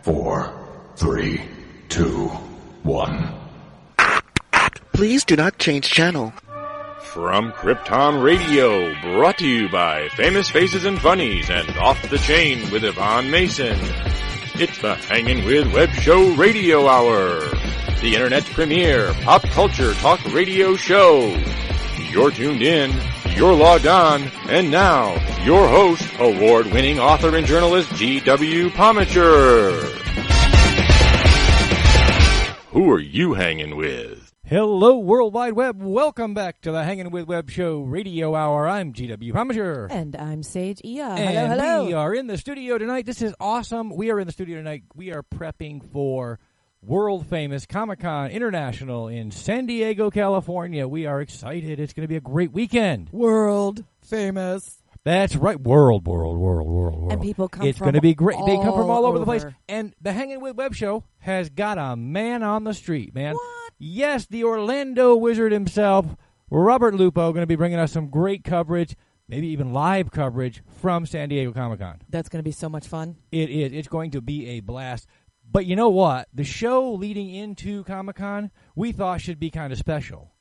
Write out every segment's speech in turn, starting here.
4, 3, 2, 1. Please do not change channel. From Krypton Radio, brought to you by Famous Faces and Funnies and Off the Chain with Yvonne Mason. It's the Hangin' with Web Show Radio Hour, the Internet's premier pop culture talk radio show. You're tuned in, you're logged on, and now, your host, award-winning author and journalist G.W. Pomichter. Who are you hanging with? Hello, World Wide Web. Welcome back to the Hangin' with Web Show Radio Hour. I'm G.W. Pomichter. And I'm Sage Ia. And hello. we are in the studio tonight. This is awesome. We are in the studio tonight. We are prepping for world-famous Comic-Con International in San Diego, California. We are excited. It's going to be a great weekend. World famous. That's right. World. And people come It's from going to be great. They come from all over the over. place. And the Hangin' with Web Show has got a man on the street, man. What? Yes, the Orlando Wizard himself, Robert Lupo, going to be bringing us some great coverage, maybe even live coverage from San Diego Comic-Con. That's going to be so much fun. It is. It's going to be a blast. But you know what? The show leading into Comic-Con, we thought should be kind of special.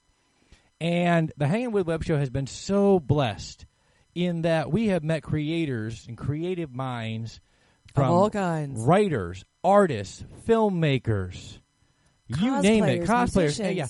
And the Hangin' with Web Show has been so blessed in that we have met creators and creative minds from of all kinds. Writers, artists, filmmakers, you name it, cosplayers, yeah,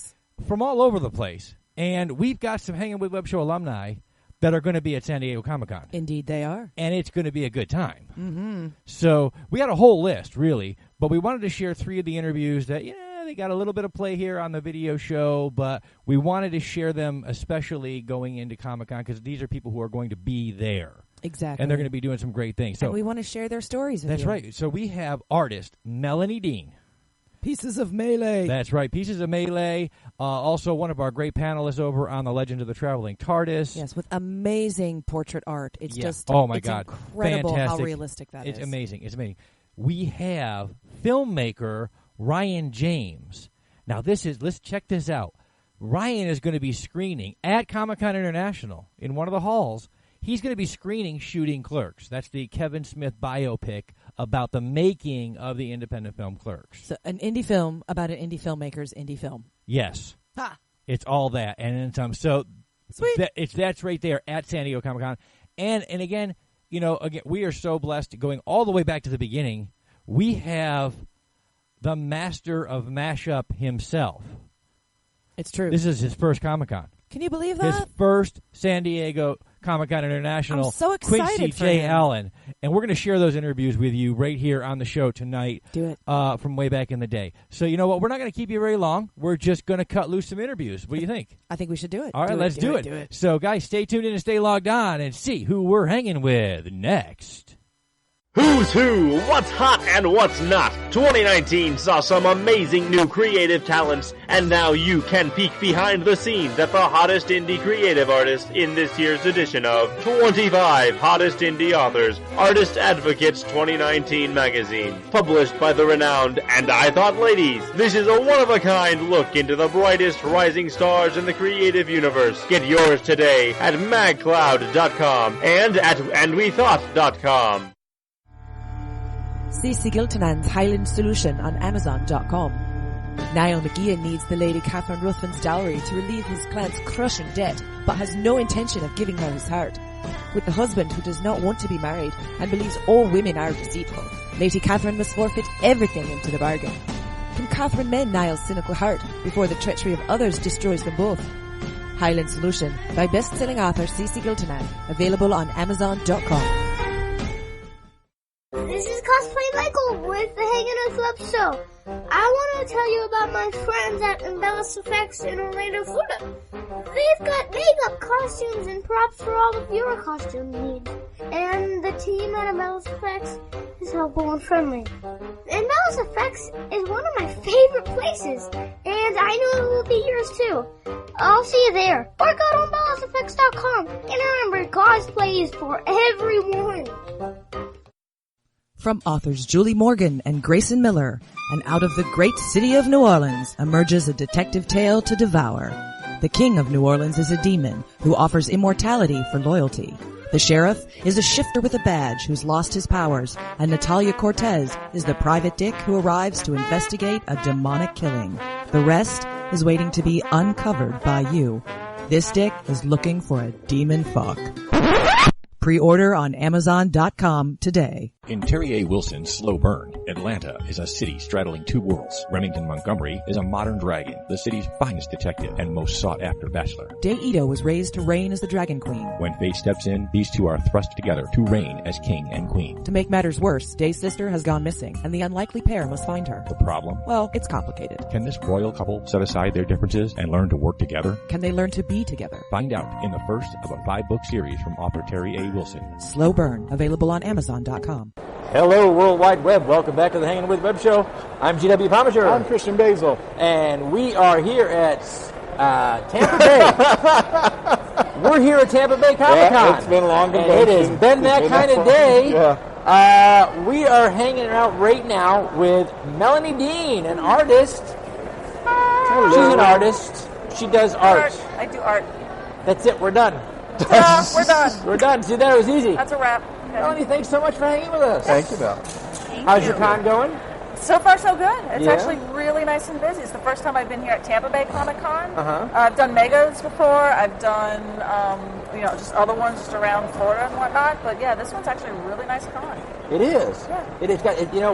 from all over the place. And we've got some Hangin' with Web Show alumni that are going to be at San Diego Comic-Con. Indeed they are. And it's going to be a good time. Mm-hmm. So we got a whole list, really, but we wanted to share 3 of the interviews that, they got a little bit of play here on the video show, but we wanted to share them especially going into Comic-Con because these are people who are going to be there. Exactly. And they're going to be doing some great things. So and we want to share their stories with you. That's right. So we have artist Melanie Dean. Pieces of Melee. That's right. Pieces of Melee. Also one of our great panelists over on the Legend of the Traveling TARDIS. Yes, with amazing portrait art. It's just oh my it's God. Incredible Fantastic. how realistic that is. It's amazing. It's amazing. We have filmmaker Ryan James. Now let's check this out. Ryan is going to be screening at Comic-Con International in one of the halls. He's going to be screening Shooting Clerks. That's the Kevin Smith biopic about the making of the independent film Clerks. So an indie film about an indie filmmaker's indie film. Yes. Ha! It's all that. And then some. So sweet. That's right there at San Diego Comic-Con. And again, we are so blessed going all the way back to the beginning. We have the master of mashup himself. It's true. This is his first Comic-Con. Can you believe that? His first San Diego Comic-Con International. I'm so excited Quincy for J. him. Allen. And we're going to share those interviews with you right here on the show tonight. Do it. From way back in the day. So you know what? We're not going to keep you very long. We're just going to cut loose some interviews. What do you think? I think we should do it. All right, let's do it. Do it. So guys, stay tuned in and stay logged on and see who we're hanging with next. Who's who, what's hot and what's not. 2019 saw some amazing new creative talents, and now you can peek behind the scenes at the hottest indie creative artists in this year's edition of 25 Hottest Indie Authors, Artist Advocates 2019 magazine. Published by the renowned And I Thought Ladies, this is a one-of-a-kind look into the brightest rising stars in the creative universe. Get yours today at magcloud.com and at andwethought.com. Ceci Giltenan's Highland Solution on Amazon.com. Niall McGeehan needs the Lady Catherine Ruthven's dowry to relieve his client's crushing debt, but has no intention of giving her his heart. With the husband who does not want to be married and believes all women are deceitful, Lady Catherine must forfeit everything into the bargain. Can Catherine mend Niall's cynical heart before the treachery of others destroys them both? Highland Solution by best-selling author Ceci Giltenan, available on Amazon.com. This is Cosplay Michael with the Hangin' with Web Show. I want to tell you about my friends at Embellish Effects in Orlando, Florida. They've got makeup, costumes, and props for all of your costume needs. And the team at Embellish Effects is helpful and friendly. Embellish Effects is one of my favorite places, and I know it will be yours too. I'll see you there. Or go to embellisheffects.com. And remember, cosplay is for everyone. From authors Julie Morgan and Grayson Miller, and out of the great city of New Orleans emerges a detective tale to devour. The king of New Orleans is a demon who offers immortality for loyalty. The sheriff is a shifter with a badge who's lost his powers, and Natalia Cortez is the private dick who arrives to investigate a demonic killing. The rest is waiting to be uncovered by you. This dick is looking for a demon fuck. Pre-order on Amazon.com today. In Terry A. Wilson's Slow Burn, Atlanta is a city straddling two worlds. Remington Montgomery is a modern dragon, the city's finest detective and most sought-after bachelor. Day Ito was raised to reign as the Dragon Queen. When fate steps in, these two are thrust together to reign as king and queen. To make matters worse, Day's sister has gone missing, and the unlikely pair must find her. The problem? Well, it's complicated. Can this royal couple set aside their differences and learn to work together? Can they learn to be together? Find out in the first of a 5-book series from author Terry A. Wilson. Slow Burn, available on Amazon.com. Hello, World Wide Web. Welcome back to the Hangin' With Web Show. I'm GW Pomichter. I'm Christian Basil. And we are here at Tampa Bay. We're here at Tampa Bay Comic-Con. Yeah, it's been a long convention. And it has been that kind of day. Yeah. We are hanging out right now with Melanie Dean, an artist. Hello. She's an artist. She does art. I do art. That's it. We're done. Ta-da, we're done. We're done. See, that was easy. That's a wrap. Melanie, thanks so much for hanging with us. Thank you, Mel. How's your con going? So far, so good. It's Yeah? actually really nice and busy. It's the first time I've been here at Tampa Bay Comic-Con. Uh-huh. I've done Megas before. I've done, just other ones just around Florida and whatnot. But yeah, this one's actually a really nice con. It is. Yeah. It is.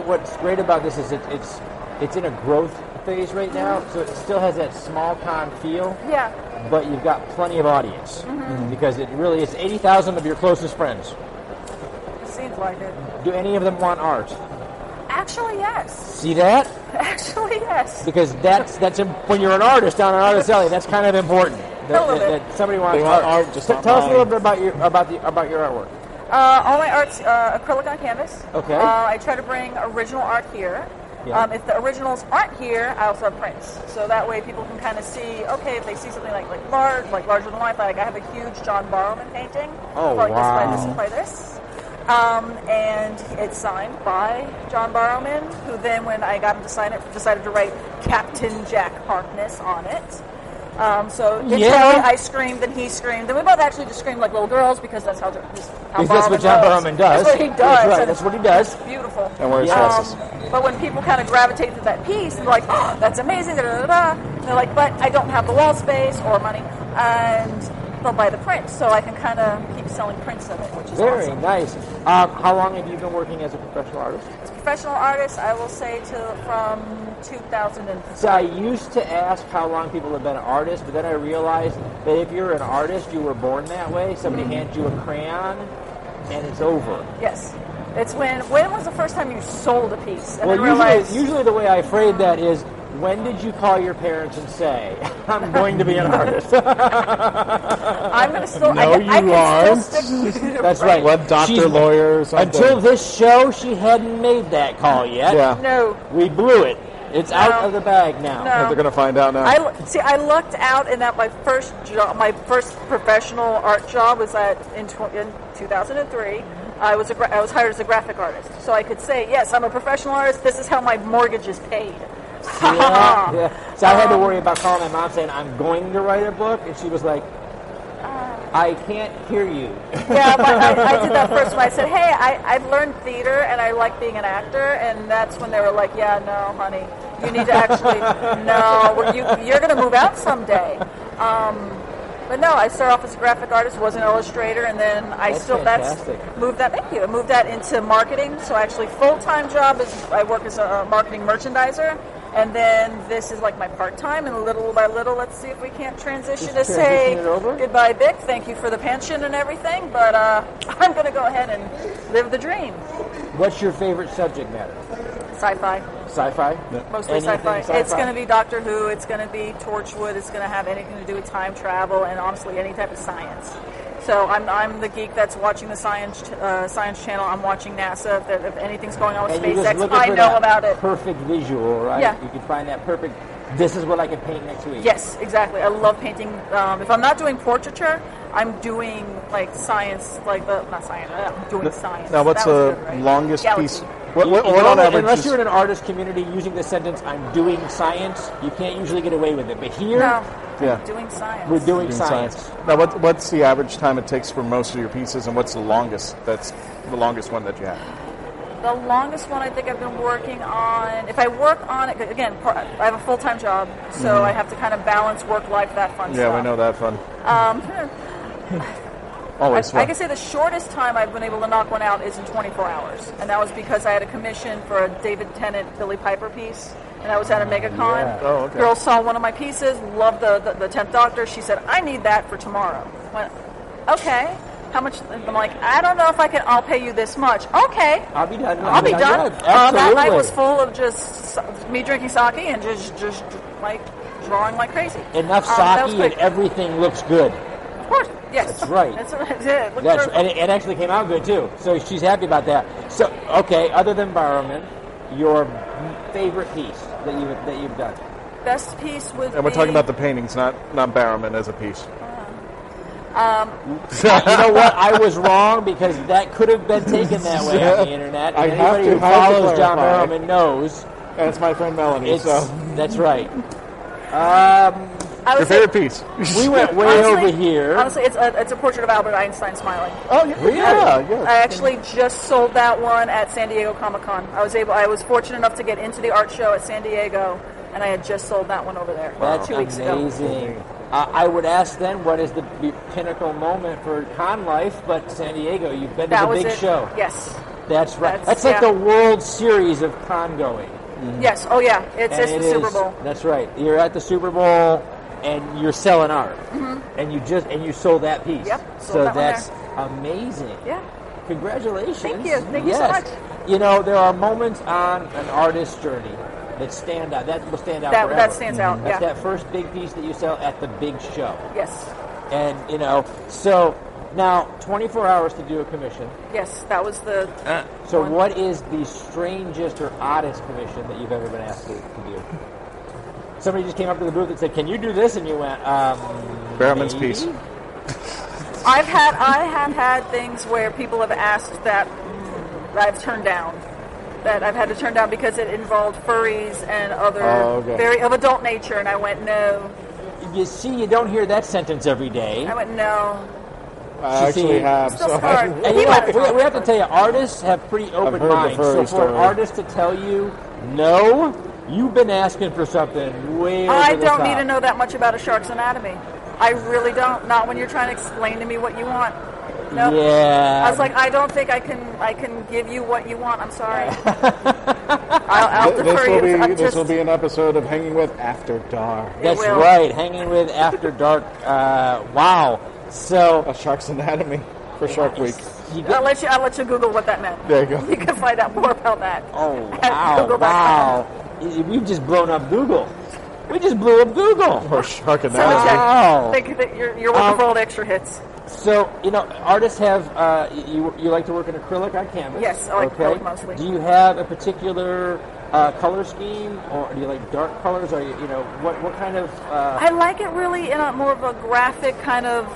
What's great about this is it's in a growth phase right now, so it still has that small con feel. Yeah. But you've got plenty of audience because it really is 80,000 of your closest friends. It seems like it. Do any of them want art? Actually, yes. See that? Actually, yes. Because that's when you're an artist down an artist alley. That's kind of important. That somebody wants They want art. art, just Tell not us a little buying. bit about your artwork. All my art's acrylic on canvas. Okay. I try to bring original art here. Yeah. If the originals aren't here, I also have prints. So that way people can kind of see, okay, if they see something like larger than life, like I have a huge John Barrowman painting. Oh, like wow. This by this. And it's signed by John Barrowman, who then, when I got him to sign it, decided to write Captain Jack Harkness on it. So internally, I screamed, and he screamed, and we both actually just screamed like little girls because that's how that's what John Barrowman does. That's what he does. That's right. That's what he does. It's beautiful. And wears dresses. But when people kind of gravitate to that piece, they're like, "Oh, that's amazing!" And they're like, "But I don't have the wall space or money," and they'll buy the print, so I can kind of keep selling prints of it, which is Very awesome. nice. How long have you been working as a professional artist? As a professional artist, I will say from 2003. So I used to ask how long people have been an artist, but then I realized that if you're an artist, you were born that way. Somebody hands you a crayon, and it's over. Yes. It's when was the first time you sold a piece? And Well, then realized, usually the way I phrase that is, when did you call your parents and say, I'm going to be an artist? I'm going to still... No, I you can aren't. Still stick That's right. What doctor, lawyer, or something? Until this show, she hadn't made that call yet. Yeah. No. We blew it. It's out of the bag now. No. They're going to find out now. I lucked out in that my first professional art job was in 2003. I was hired as a graphic artist, so I could say, yes, I'm a professional artist. This is how my mortgage is paid. Yeah. So I had to worry about calling my mom saying, I'm going to write a book, and she was like, I can't hear you. Yeah, but I did that first when I said, hey, I've learned theater and I like being an actor, and that's when they were like, yeah, no, honey, you need to actually, you're going to move out someday. But no, I started off as a graphic artist, was an illustrator, and then I moved that into marketing. So actually, full-time job is I work as a marketing merchandiser, and then this is like my part-time. And little by little, let's see if we can't transition to say goodbye, Vic. Thank you for the pension and everything, but I'm going to go ahead and live the dream. What's your favorite subject matter? Sci-fi. Sci-fi? Mostly sci-fi. It's going to be Doctor Who. It's going to be Torchwood. It's going to have anything to do with time travel and honestly any type of science. So I'm the geek that's watching the science channel. I'm watching NASA. If anything's going on with SpaceX, I know about it. Perfect visual, right? Yeah. You can find that perfect. This is what I can paint next week. Yes, exactly. I love painting. If I'm not doing portraiture, I'm doing like science, I'm doing science. Now, what's the good, right? longest Galaxy. piece? Unless you're in an artist community using the sentence, I'm doing science, you can't usually get away with it. But here, I'm doing science. We're doing science. Now, what's the average time it takes for most of your pieces, and what's the longest? That's the longest one that you have. The longest one I think I've been working on, if I work on it, again, I have a full-time job, so I have to kind of balance work-life, that fun stuff. Yeah, we know that fun. Always fun. I can say the shortest time I've been able to knock one out is in 24 hours, and that was because I had a commission for a David Tennant, Billy Piper piece, and I was at a MegaCon. Yeah. Oh, okay. Girl saw one of my pieces, loved the 10th Doctor. She said, I need that for tomorrow. Went, okay. How much? I'm like, I don't know if I can. I'll pay you this much. Okay, I'll be done. I'll be done. Absolutely. That night was full of just me drinking sake and just like drawing like crazy. Enough sake and everything looks good. Of course, yes. That's right. That's what I did. And it actually came out good too. So she's happy about that. So okay, other than Barrowman, your favorite piece that you've done. Best piece would be... And we're talking about the paintings, not Barrowman as a piece. You know what? I was wrong because that could have been taken that way on the internet. And anybody who follows John Barrowman knows. And it's my friend Melanie. That's right. Your favorite piece? We went way over here. Honestly, it's a portrait of Albert Einstein smiling. Oh, yeah. Really? Yeah. I actually just sold that one at San Diego Comic-Con. I was fortunate enough to get into the art show at San Diego, and I had just sold that one over there. That's 2 weeks ago. amazing. I would ask then, what is the pinnacle moment for con life? But San Diego, you've been to the big show. Yes. That's right. That's like the World Series of con going. Mm-hmm. Yes. Oh, yeah. It's the Super Bowl. That's right. You're at the Super Bowl, and you're selling art, and you sold that piece. Yep. So that's amazing. Yeah. Congratulations. Thank you. Thank you so much. You know, there are moments on an artist's journey that stand out. That will stand out forever. That stands out. That's that first big piece that you sell at the big show. Yes. And so now 24 hours to do a commission. Yes, that was the. So what is the strangest or oddest commission that you've ever been asked to do? Somebody just came up to the booth and said, "Can you do this?" And you went, Barrowman's piece. I have had things where people have asked that I've turned down. That I've had to turn down because it involved furries and other very of adult nature, and I went no. You see, you don't hear that sentence every day. I went no. I actually have. And we have to tell you, artists have pretty open minds. So for an artist to tell you no, you've been asking for something way over I the don't top. need to know that much about a shark's anatomy. I really don't. Not when you're trying to explain to me what you want. Nope. Yeah. I was like, I don't think I can give you what you want. I'm sorry. I'll defer you. This will be an episode of Hanging With After Dark. That's right, Hanging With After Dark. Wow. So a shark's anatomy for Shark Week. I'll let you Google what that meant. There you go. You can find out more about that. Oh wow! We've just blown up Google. We just blew up Google. Or Shark Anatomy. Wow. Think that you're looking for all the extra hits. So, artists have, you like to work in acrylic on canvas? Yes, I like acrylic mostly. Do you have a particular color scheme, or do you like dark colors, or, what kind of... I like it really in a more of a graphic kind of,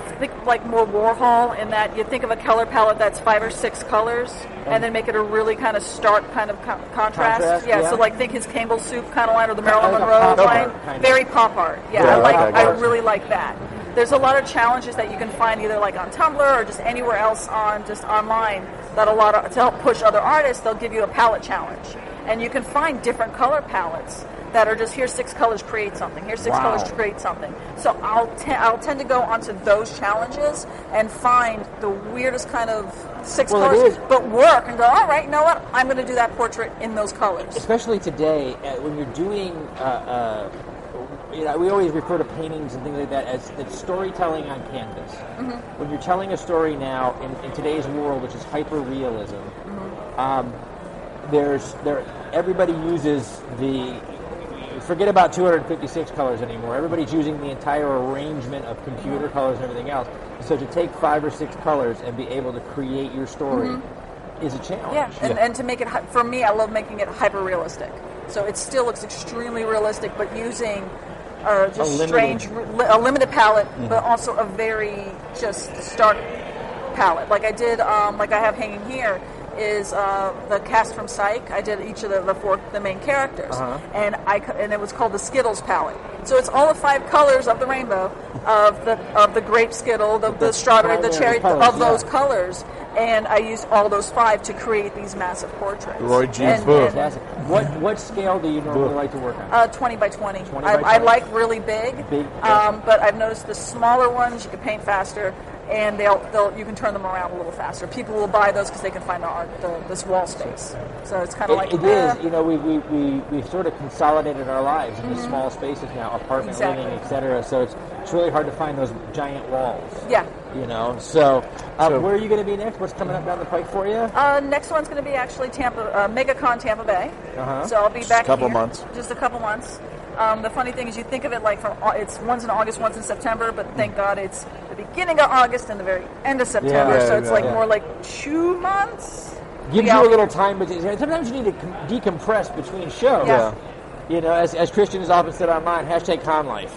like more Warhol, in that you think of a color palette that's 5 or 6 colors, and then make it a really kind of stark kind of contrast. Yeah, so like think his Campbell Soup kind of line, or the Marilyn Monroe line. Very pop art. Yeah, I really like that. There's a lot of challenges that you can find either like on Tumblr or just anywhere else on just online that to help push other artists, they'll give you a palette challenge. And you can find different color palettes that are just, here's 6 colors, create something. Here's 6 colors to create something. So I'll tend to go onto those challenges and find the weirdest kind of 6 colors, but work and go, all right, you know what? I'm going to do that portrait in those colors. Especially today, when you're doing... we always refer to paintings and things like that as storytelling on canvas. Mm-hmm. When you're telling a story now in today's world, which is hyper-realism, everybody uses forget about 256 colors anymore. Everybody's using the entire arrangement of computer colors and everything else. So to take 5 or 6 colors and be able to create your story is a challenge. Yeah, and to make it, for me, I love making it hyper-realistic. So it still looks extremely realistic, but using... a limited palette, but also a very just stark palette. Like I did, like I have hanging here, is the cast from Psych. I did each of the main characters, and it was called the Skittles palette. So it's all the 5 colors of the rainbow, of the grape Skittle, the strawberry, the cherry, of those colors. And I used all those 5 to create these massive portraits. Roy G's book. What scale do you normally like to work on? 20 by 20. 20 by 20? I like really big. But I've noticed the smaller ones you can paint faster, and you can turn them around a little faster. People will buy those because they can find this wall space. So it's kind of like it is. You know, we've sort of consolidated our lives into small spaces now, apartment living, etc. So it's really hard to find those giant walls. Yeah. You know, so where are you going to be next? What's coming up down the pike for you? Next one's going to be actually MegaCon Tampa Bay. So I'll be back Just a couple here. months. Just a couple months. The funny thing is, you think of it like one's in August, one's in September, but thank God it's the beginning of August and the very end of September. So it's more like 2 months. Gives you a little time, but sometimes you need to decompress between shows. Yeah. You know, as Christian has often said online, #ConLife.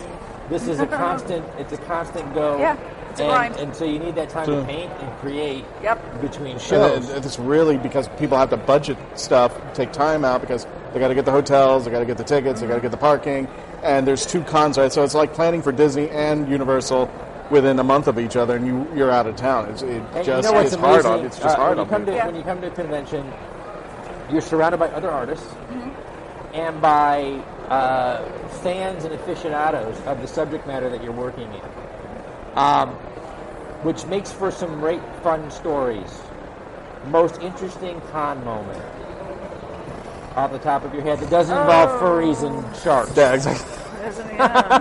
This is a constant. It's a constant go. Yeah. It's a grind. And so you need that time to paint and create between And shows. it's really because people have to budget stuff, take time out because they got to get the hotels, they got to get the tickets, they got to get the parking, and there's 2 cons, right? So it's like planning for Disney and Universal within a month of each other, and you're out of town. It's just what's hard amazing? on. It's just hard on. When you come to a convention, you're surrounded by other artists and by fans and aficionados of the subject matter that you're working in. Which makes for some great fun stories. Most interesting con moment off the top of your head that doesn't involve furries and sharks. Yeah, exactly. Good luck with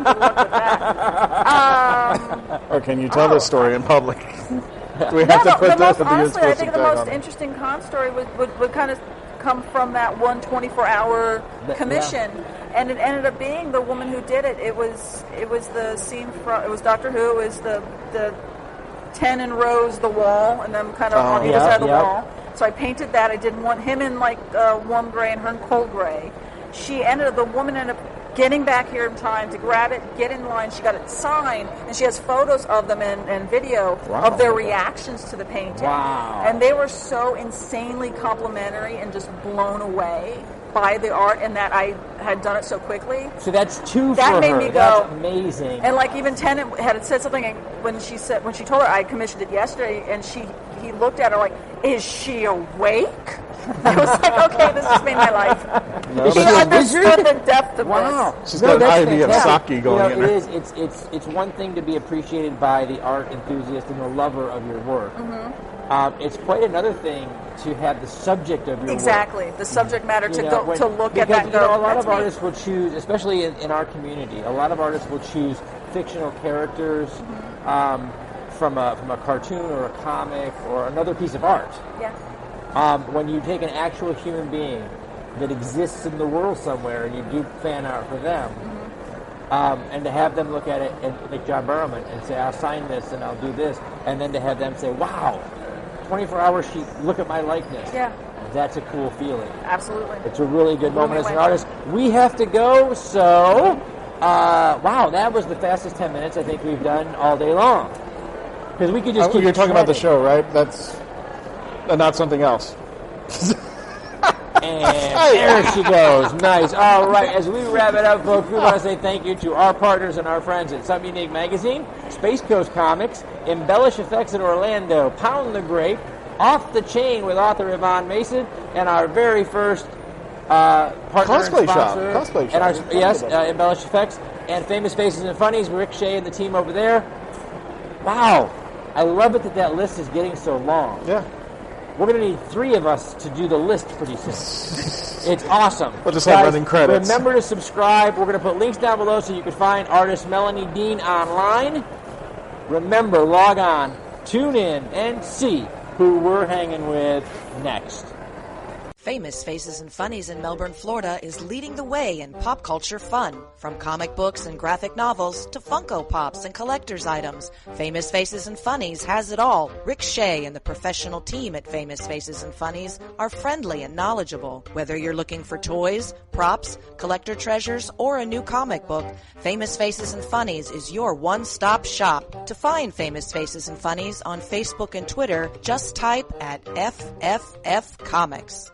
that. Or can you tell this story in public? Do we No, have to put honestly, I think the most on it? interesting con story would kind of come from that one 24-hour commission, and it ended up being the woman who did it. It was the scene from, it was Doctor Who. It was the 10 in rows, the wall, and then kind of on either side of the wall. So I painted that. I didn't want him in like warm gray and her in cold gray. The woman ended up getting back here in time to grab it, get in line. She got it signed, and she has photos of them and video of their reactions to the painting. Wow. And they were so insanely complimentary and just blown away by the art, and that I had done it so quickly. So that's 2 that for made her. me go. That's amazing. And like even Tennant had said something, and when she told her I commissioned it yesterday, and he looked at her like, "Is she awake?" I was like, "Okay, this just made my life." She understood the depth of this. She's got an IV of sake going in there. It's one thing to be appreciated by the art enthusiast and the lover of your work. It's quite another thing to have the subject of your work. The subject matter to look at that and go, go, a lot that's of artists will choose, especially in our community, a lot of artists will choose fictional characters from a cartoon or a comic or another piece of art. When you take an actual human being that exists in the world somewhere and you do fan art for them, and to have them look at it, and like John Burrowman, and say, "I'll sign this and I'll do this," and then to have them say, "Wow, 24-hour sheet, look at my likeness." That's a cool feeling. Absolutely. It's a really good moment as an artist. We have to go, so wow, that was the fastest 10 minutes I think we've done all day long. Because we could just keep You're talking about the show, right? That's not something else. And there she goes. Nice. All right. As we wrap it up, folks, we want to say thank you to our partners and our friends at Some Unique Magazine, Space Coast Comics, Embellish Effects in Orlando, Pound the Grape, Off the Chain with author Yvonne Mason, and our very first partner Cosplay and sponsor. Cosplay shop. And our, Embellish Effects, and Famous Faces and Funnies, Rick Shea and the team over there. Wow. I love it that list is getting so long. Yeah. We're going to need 3 of us to do the list pretty soon. It's awesome. We'll just have running credits. Remember to subscribe. We're going to put links down below so you can find artist Melanie Dean online. Remember, log on, tune in, and see who we're hanging with next. Famous Faces and Funnies in Melbourne, Florida is leading the way in pop culture fun. From comic books and graphic novels to Funko Pops and collector's items, Famous Faces and Funnies has it all. Rick Shea and the professional team at Famous Faces and Funnies are friendly and knowledgeable. Whether you're looking for toys, props, collector treasures, or a new comic book, Famous Faces and Funnies is your one-stop shop. To find Famous Faces and Funnies on Facebook and Twitter, just type at FFF Comics.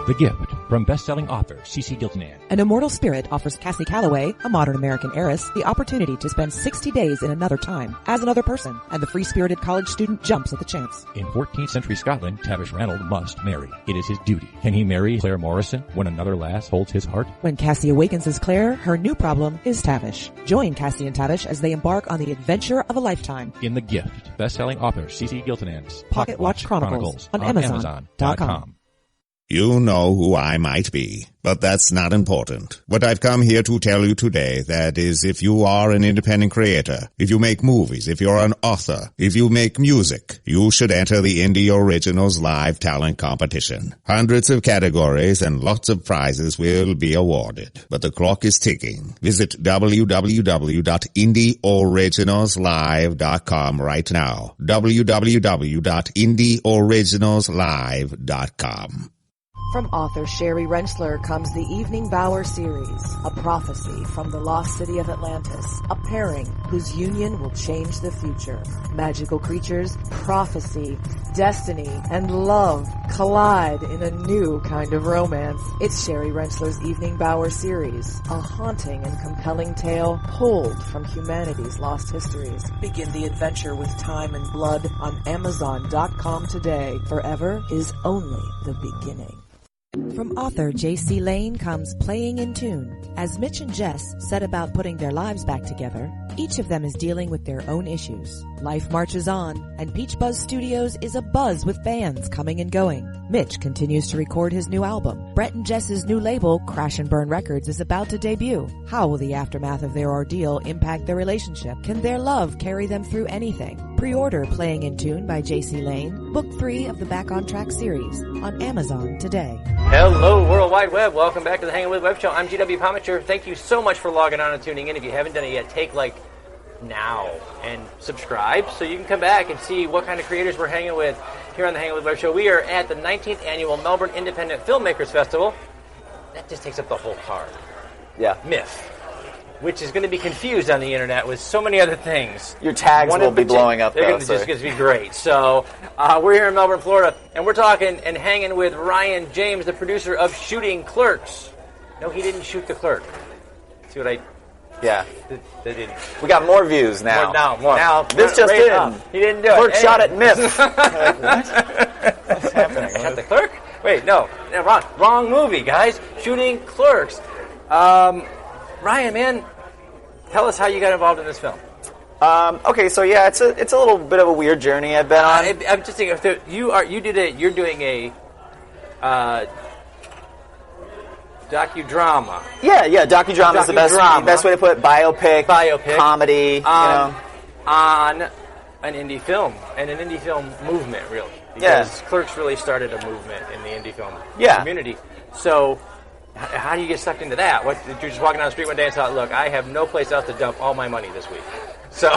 The Gift from best-selling author Ceci Giltenan. An immortal spirit offers Cassie Calloway, a modern American heiress, the opportunity to spend 60 days in another time as another person, and the free-spirited college student jumps at the chance. In 14th century Scotland, Tavish Ranald must marry. It is his duty. Can he marry Claire Morrison when another lass holds his heart? When Cassie awakens as Claire, her new problem is Tavish. Join Cassie and Tavish as they embark on the adventure of a lifetime. In The Gift, best-selling author Ceci Giltenan's Pocketwatch Chronicles on Amazon.com. You know who I might be, but that's not important. What I've come here to tell you today, that is, if you are an independent creator, if you make movies, if you're an author, if you make music, you should enter the Indie Originals Live Talent Competition. Hundreds of categories and lots of prizes will be awarded, but the clock is ticking. Visit www.indieoriginalslive.com right now. www.indieoriginalslive.com. From author Sherry Rensler comes the Evening Bower series, a prophecy from the lost city of Atlantis, a pairing whose union will change the future. Magical creatures, prophecy, destiny, and love collide in a new kind of romance. It's Sherry Rensler's Evening Bower series, a haunting and compelling tale pulled from humanity's lost histories. Begin the adventure with time and blood on Amazon.com today. Forever is only the beginning. From author J.C. Layne comes Playing in Tune. As Mitch and Jess set about putting their lives back together, each of them is dealing with their own issues. Life marches on, and Peach Buzz Studios is abuzz with bands coming and going. Mitch continues to record his new album. Brett and Jess's new label, Crash and Burn Records, is about to debut. How will the aftermath of their ordeal impact their relationship? Can their love carry them through anything? Pre-order Playing in Tune by J.C. Layne, book 3 of the Back on Track series, on Amazon today. Hello, World Wide Web. Welcome back to the Hangin' With Web Show. I'm GW Pomichter. Thank you so much for logging on and tuning in. If you haven't done it yet, take now and subscribe so you can come back and see what kind of creators we're hanging with here on the Hangin' With Web Show. We are at the 19th Annual Melbourne Independent Filmmakers Festival. That just takes up the whole card. Yeah. Myth. Which is going to be confused on the internet with so many other things. Your tags will be blowing up, though. It's just going to be great. So, we're here in Melbourne, Florida, and we're talking and hanging with Ryan James, the producer of Shooting Clerks. No, he didn't shoot the clerk. See what I... Yeah. They didn't. We got more views now. More. Now, this just in. He didn't do it. Clerk shot at Myth. What? What's happening? Shot the clerk? Wait, no. Wrong movie, guys. Shooting Clerks. Ryan, man, tell us how you got involved in this film. Okay, so yeah, it's a little bit of a weird journey I've been on. I'm just thinking, you're doing a docudrama. Yeah, docudrama is the best way to put it. Biopic, comedy, on an indie film and an indie film movement, really. Because Clerks really started a movement in the indie film community. So, how do you get sucked into that? You're just walking down the street one day and thought, look, I have no place else to dump all my money this week. So,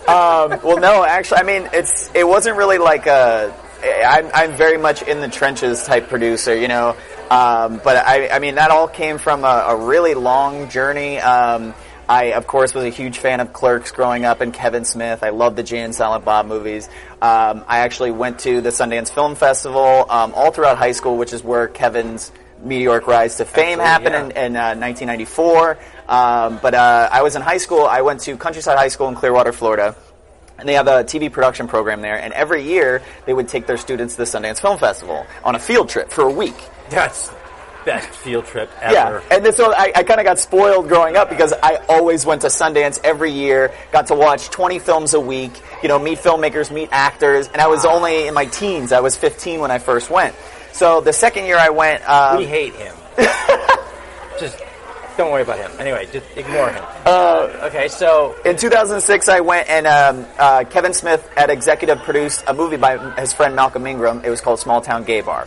well, no, actually, I mean, it wasn't really like I'm very much in the trenches type producer, you know. But I mean, that all came from a really long journey. I, of course, was a huge fan of Clerks growing up and Kevin Smith. I loved the Jay and Silent Bob movies. I actually went to the Sundance Film Festival all throughout high school, which is where Kevin's meteoric rise to fame happened in 1994. But I was in high school. I went to Countryside High School in Clearwater, Florida. And they have a TV production program there. And every year, they would take their students to the Sundance Film Festival on a field trip for a week. That's best field trip ever. Yeah, and so I kind of got spoiled growing up because I always went to Sundance every year, got to watch 20 films a week, you know, meet filmmakers, meet actors, and I was only in my teens. I was 15 when I first went. So the second year I went... we hate him. Just don't worry about him. Anyway, just ignore him. Okay, so... In 2006 I went and Kevin Smith had executive produced a movie by his friend Malcolm Ingram. It was called Small Town Gay Bar.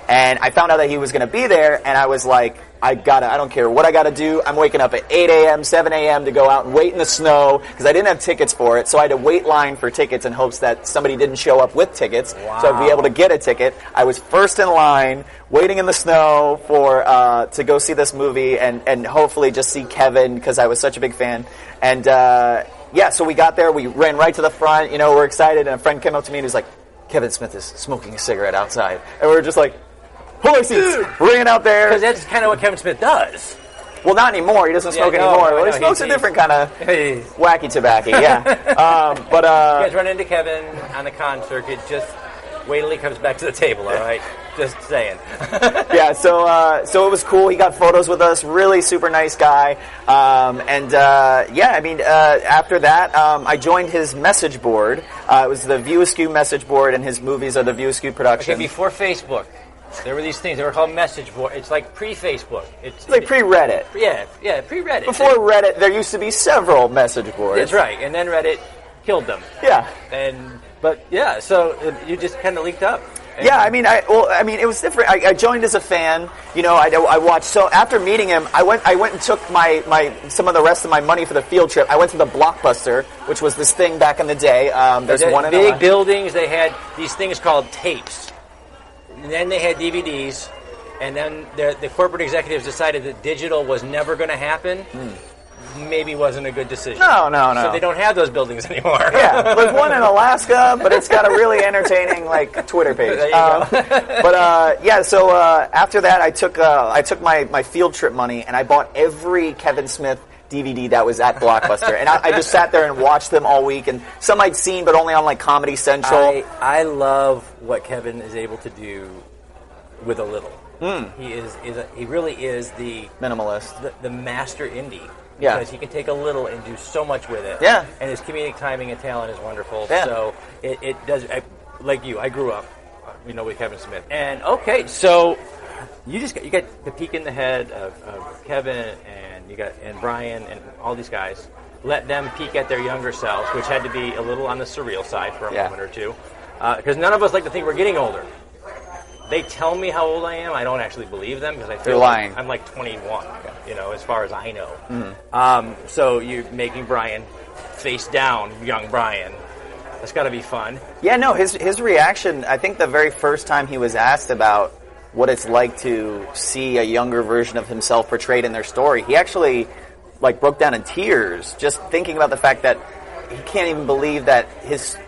And I found out that he was going to be there, and I was like, I don't care what I got to do. I'm waking up at 8 a.m., 7 a.m. to go out and wait in the snow because I didn't have tickets for it. So I had to wait line for tickets in hopes that somebody didn't show up with tickets. Wow. So I'd be able to get a ticket. I was first in line, waiting in the snow for to go see this movie and hopefully just see Kevin because I was such a big fan. And so we got there. We ran right to the front. We're excited. And a friend came up to me and was like, Kevin Smith is smoking a cigarette outside. And we were just like, pull our seats, ringing out there. Because that's kind of what Kevin Smith does. Well, not anymore. He doesn't smoke anymore. He smokes a different kind of wacky tobacco, yeah. You guys run into Kevin on the con circuit, just wait till he comes back to the table, all right? Just saying. Yeah, so it was cool. He got photos with us. Really super nice guy. After that, I joined his message board. It was the View Askew message board, and his movies are the View Askew production. Okay, before Facebook, there were these things. They were called message board. It's like pre-Facebook. It's like pre-Reddit. Yeah, pre-Reddit. Before Reddit, there used to be several message boards. That's right, and then Reddit killed them. Yeah. So you just kind of leaked up. Yeah, it was different. I joined as a fan. I watched. So after meeting him, I went and took some of the rest of my money for the field trip. I went to the Blockbuster, which was this thing back in the day. There's one in big buildings. They had these things called tapes. And then they had DVDs, and then the corporate executives decided that digital was never going to happen. Maybe wasn't a good decision. No. So they don't have those buildings anymore. Yeah, there's one in Alaska, but it's got a really entertaining Twitter page. There you go. So after that, I took my field trip money and I bought every Kevin Smith DVD that was at Blockbuster, and I just sat there and watched them all week. And some I'd seen, but only on Comedy Central. I love what Kevin is able to do with a little. He really is the minimalist, the master indie. Yeah. Because he can take a little and do so much with it. Yeah. And his comedic timing and talent is wonderful. Yeah. So it does. Like you, I grew up, with Kevin Smith. And okay, so you got the peek in the head of Kevin and Brian and all these guys. Let them peek at their younger selves, which had to be a little on the surreal side for a moment or two, because none of us like to think we're getting older. They tell me how old I am. I don't actually believe them because I feel like I'm like 21, as far as I know. Mm-hmm. So you're making Brian face down, young Brian. That's got to be fun. Yeah, no, his reaction, I think the very first time he was asked about what it's like to see a younger version of himself portrayed in their story, he actually broke down in tears just thinking about the fact that he can't even believe that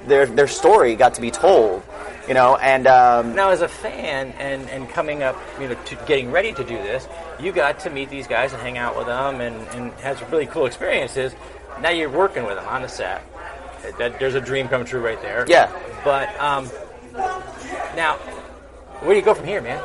their story got to be told. And now as a fan and coming up, to getting ready to do this, you got to meet these guys and hang out with them and had some really cool experiences. Now you're working with them on the set. There's a dream come true right there. Yeah. But now, where do you go from here, man?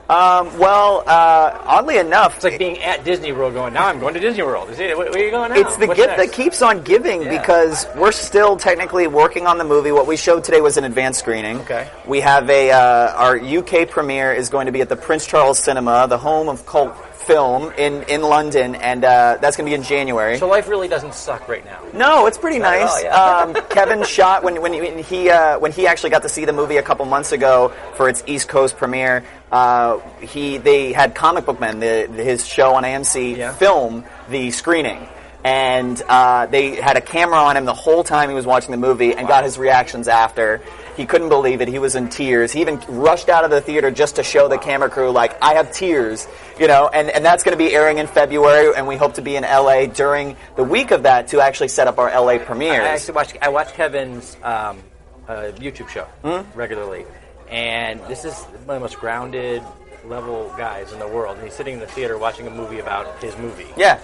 Oddly enough, it's like being at Disney World going, now I'm going to Disney World. Where are you going now? It's the gift that keeps on giving because we're still technically working on the movie. What we showed today was an advanced screening. Okay. We have our UK premiere is going to be at the Prince Charles Cinema, the home of cult film in London, and that's going to be in January. So life really doesn't suck right now. No, it's pretty nice. All, yeah. Kevin shot when he actually got to see the movie a couple months ago for its East Coast premiere. They had Comic Book Men, his show on AMC, film the screening. And they had a camera on him the whole time he was watching the movie and got his reactions after. He couldn't believe it. He was in tears. He even rushed out of the theater just to show the camera crew, I have tears, and that's going to be airing in February, and we hope to be in LA during the week of that to actually set up our LA premieres. I watch Kevin's YouTube show regularly, and this is one of the most grounded, level guys in the world. And he's sitting in the theater watching a movie about his movie. Yeah.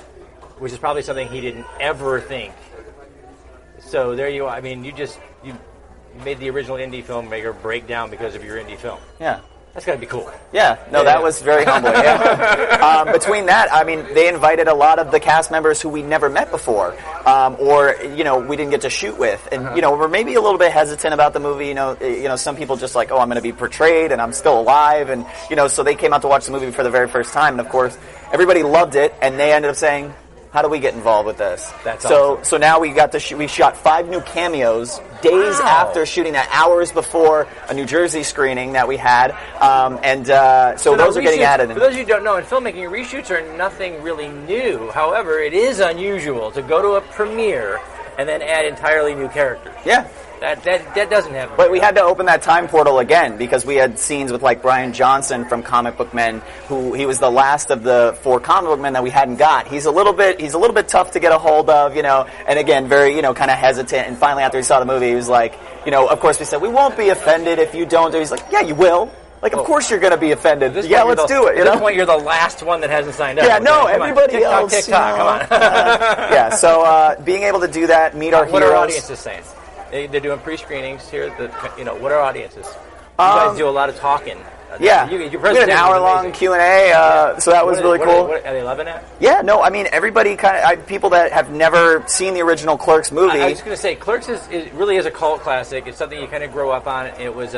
Which is probably something he didn't ever think. So there you are. I mean, you made the original indie filmmaker break down because of your indie film. Yeah. That's got to be cool. Yeah. No, that was very humbling. Yeah. Between that, they invited a lot of the cast members who we never met before, or we didn't get to shoot with, and we're maybe a little bit hesitant about the movie. Some people just I'm going to be portrayed, and I'm still alive, and so they came out to watch the movie for the very first time, and of course, everybody loved it, and they ended up saying, how do we get involved with this? That's awesome. So now we got we shot 5 new cameos days after shooting that, hours before a New Jersey screening that we had, so those are getting added. For those of you who don't know, in filmmaking, reshoots are nothing really new. However, it is unusual to go to a premiere and then add entirely new characters. Yeah. That doesn't happen. But we had to open that time portal again because we had scenes with like Brian Johnson from Comic Book Men, who he was the last of the 4 comic book men that we hadn't got. He's a little bit tough to get a hold of, and again, very, kind of hesitant. And finally, after he saw the movie, he was like, of course we said, we won't be offended if you don't do it. He's like, yeah, you will. Like, of course you're going to be offended. Yeah, let's do it. At this point, you're the last one that hasn't signed up. Yeah, no, everybody else. TikTok, come on. Yeah, so being able to do that, meet our heroes. What are audiences saying? They're doing pre-screenings here. What are audiences? You guys do a lot of talking. Yeah, we had an hour-long Q&A, so that was really cool. Are they loving it? Yeah, no, I mean, everybody people that have never seen the original Clerks movie. I was going to say, Clerks really is a cult classic. It's something you kind of grow up on. It was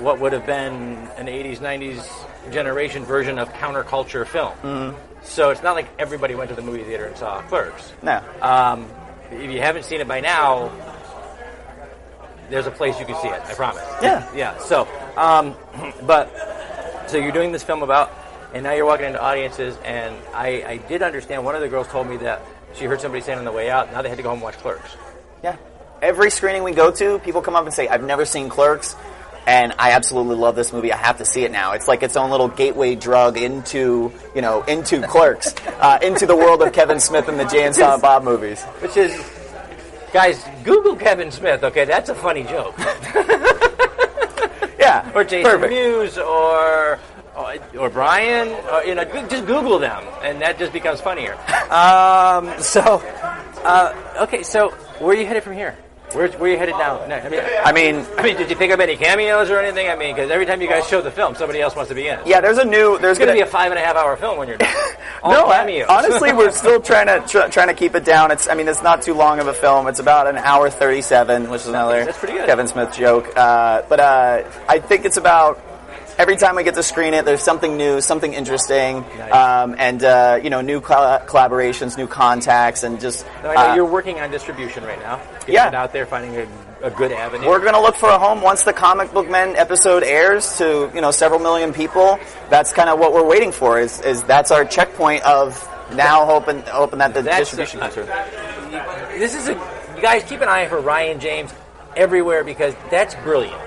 what would have been an 80s, 90s generation version of counterculture film. Mm-hmm. So it's not like everybody went to the movie theater and saw Clerks. No. If you haven't seen it by now, there's a place you can see it, I promise. Yeah. Yeah. So, so you're doing this film about, and now you're walking into audiences, and I did understand, one of the girls told me that she heard somebody saying on the way out, now they had to go home and watch Clerks. Yeah. Every screening we go to, people come up and say, I've never seen Clerks, and I absolutely love this movie. I have to see it now. It's like its own little gateway drug into Clerks, into the world of Kevin Smith and the Jay and Silent Bob movies. Which is, guys, Google Kevin Smith, okay? That's a funny joke. Yeah. Or Jason Mewes, or Brian, just Google them, and that just becomes funnier. Okay, so where are you headed from here? Where are you headed now? I mean, did you pick up any cameos or anything? Because every time you guys show the film, somebody else wants to be in it. Yeah, there's going to be a 5.5-hour film when you're done. No, honestly, we're still trying to keep it down. It's not too long of a film. It's about an hour 37, which is another Kevin Smith joke. But I think it's about, every time we get to screen it, there's something new, something interesting, nice. New collaborations, new contacts, and just. I know you're working on distribution right now. Getting it out there, finding a good avenue. We're going to look for a home once the Comic Book Men episode airs to several million people. That's kind of what we're waiting for. Is that's our checkpoint of now hoping that the distribution comes through. You guys keep an eye for Ryan James everywhere because that's brilliant.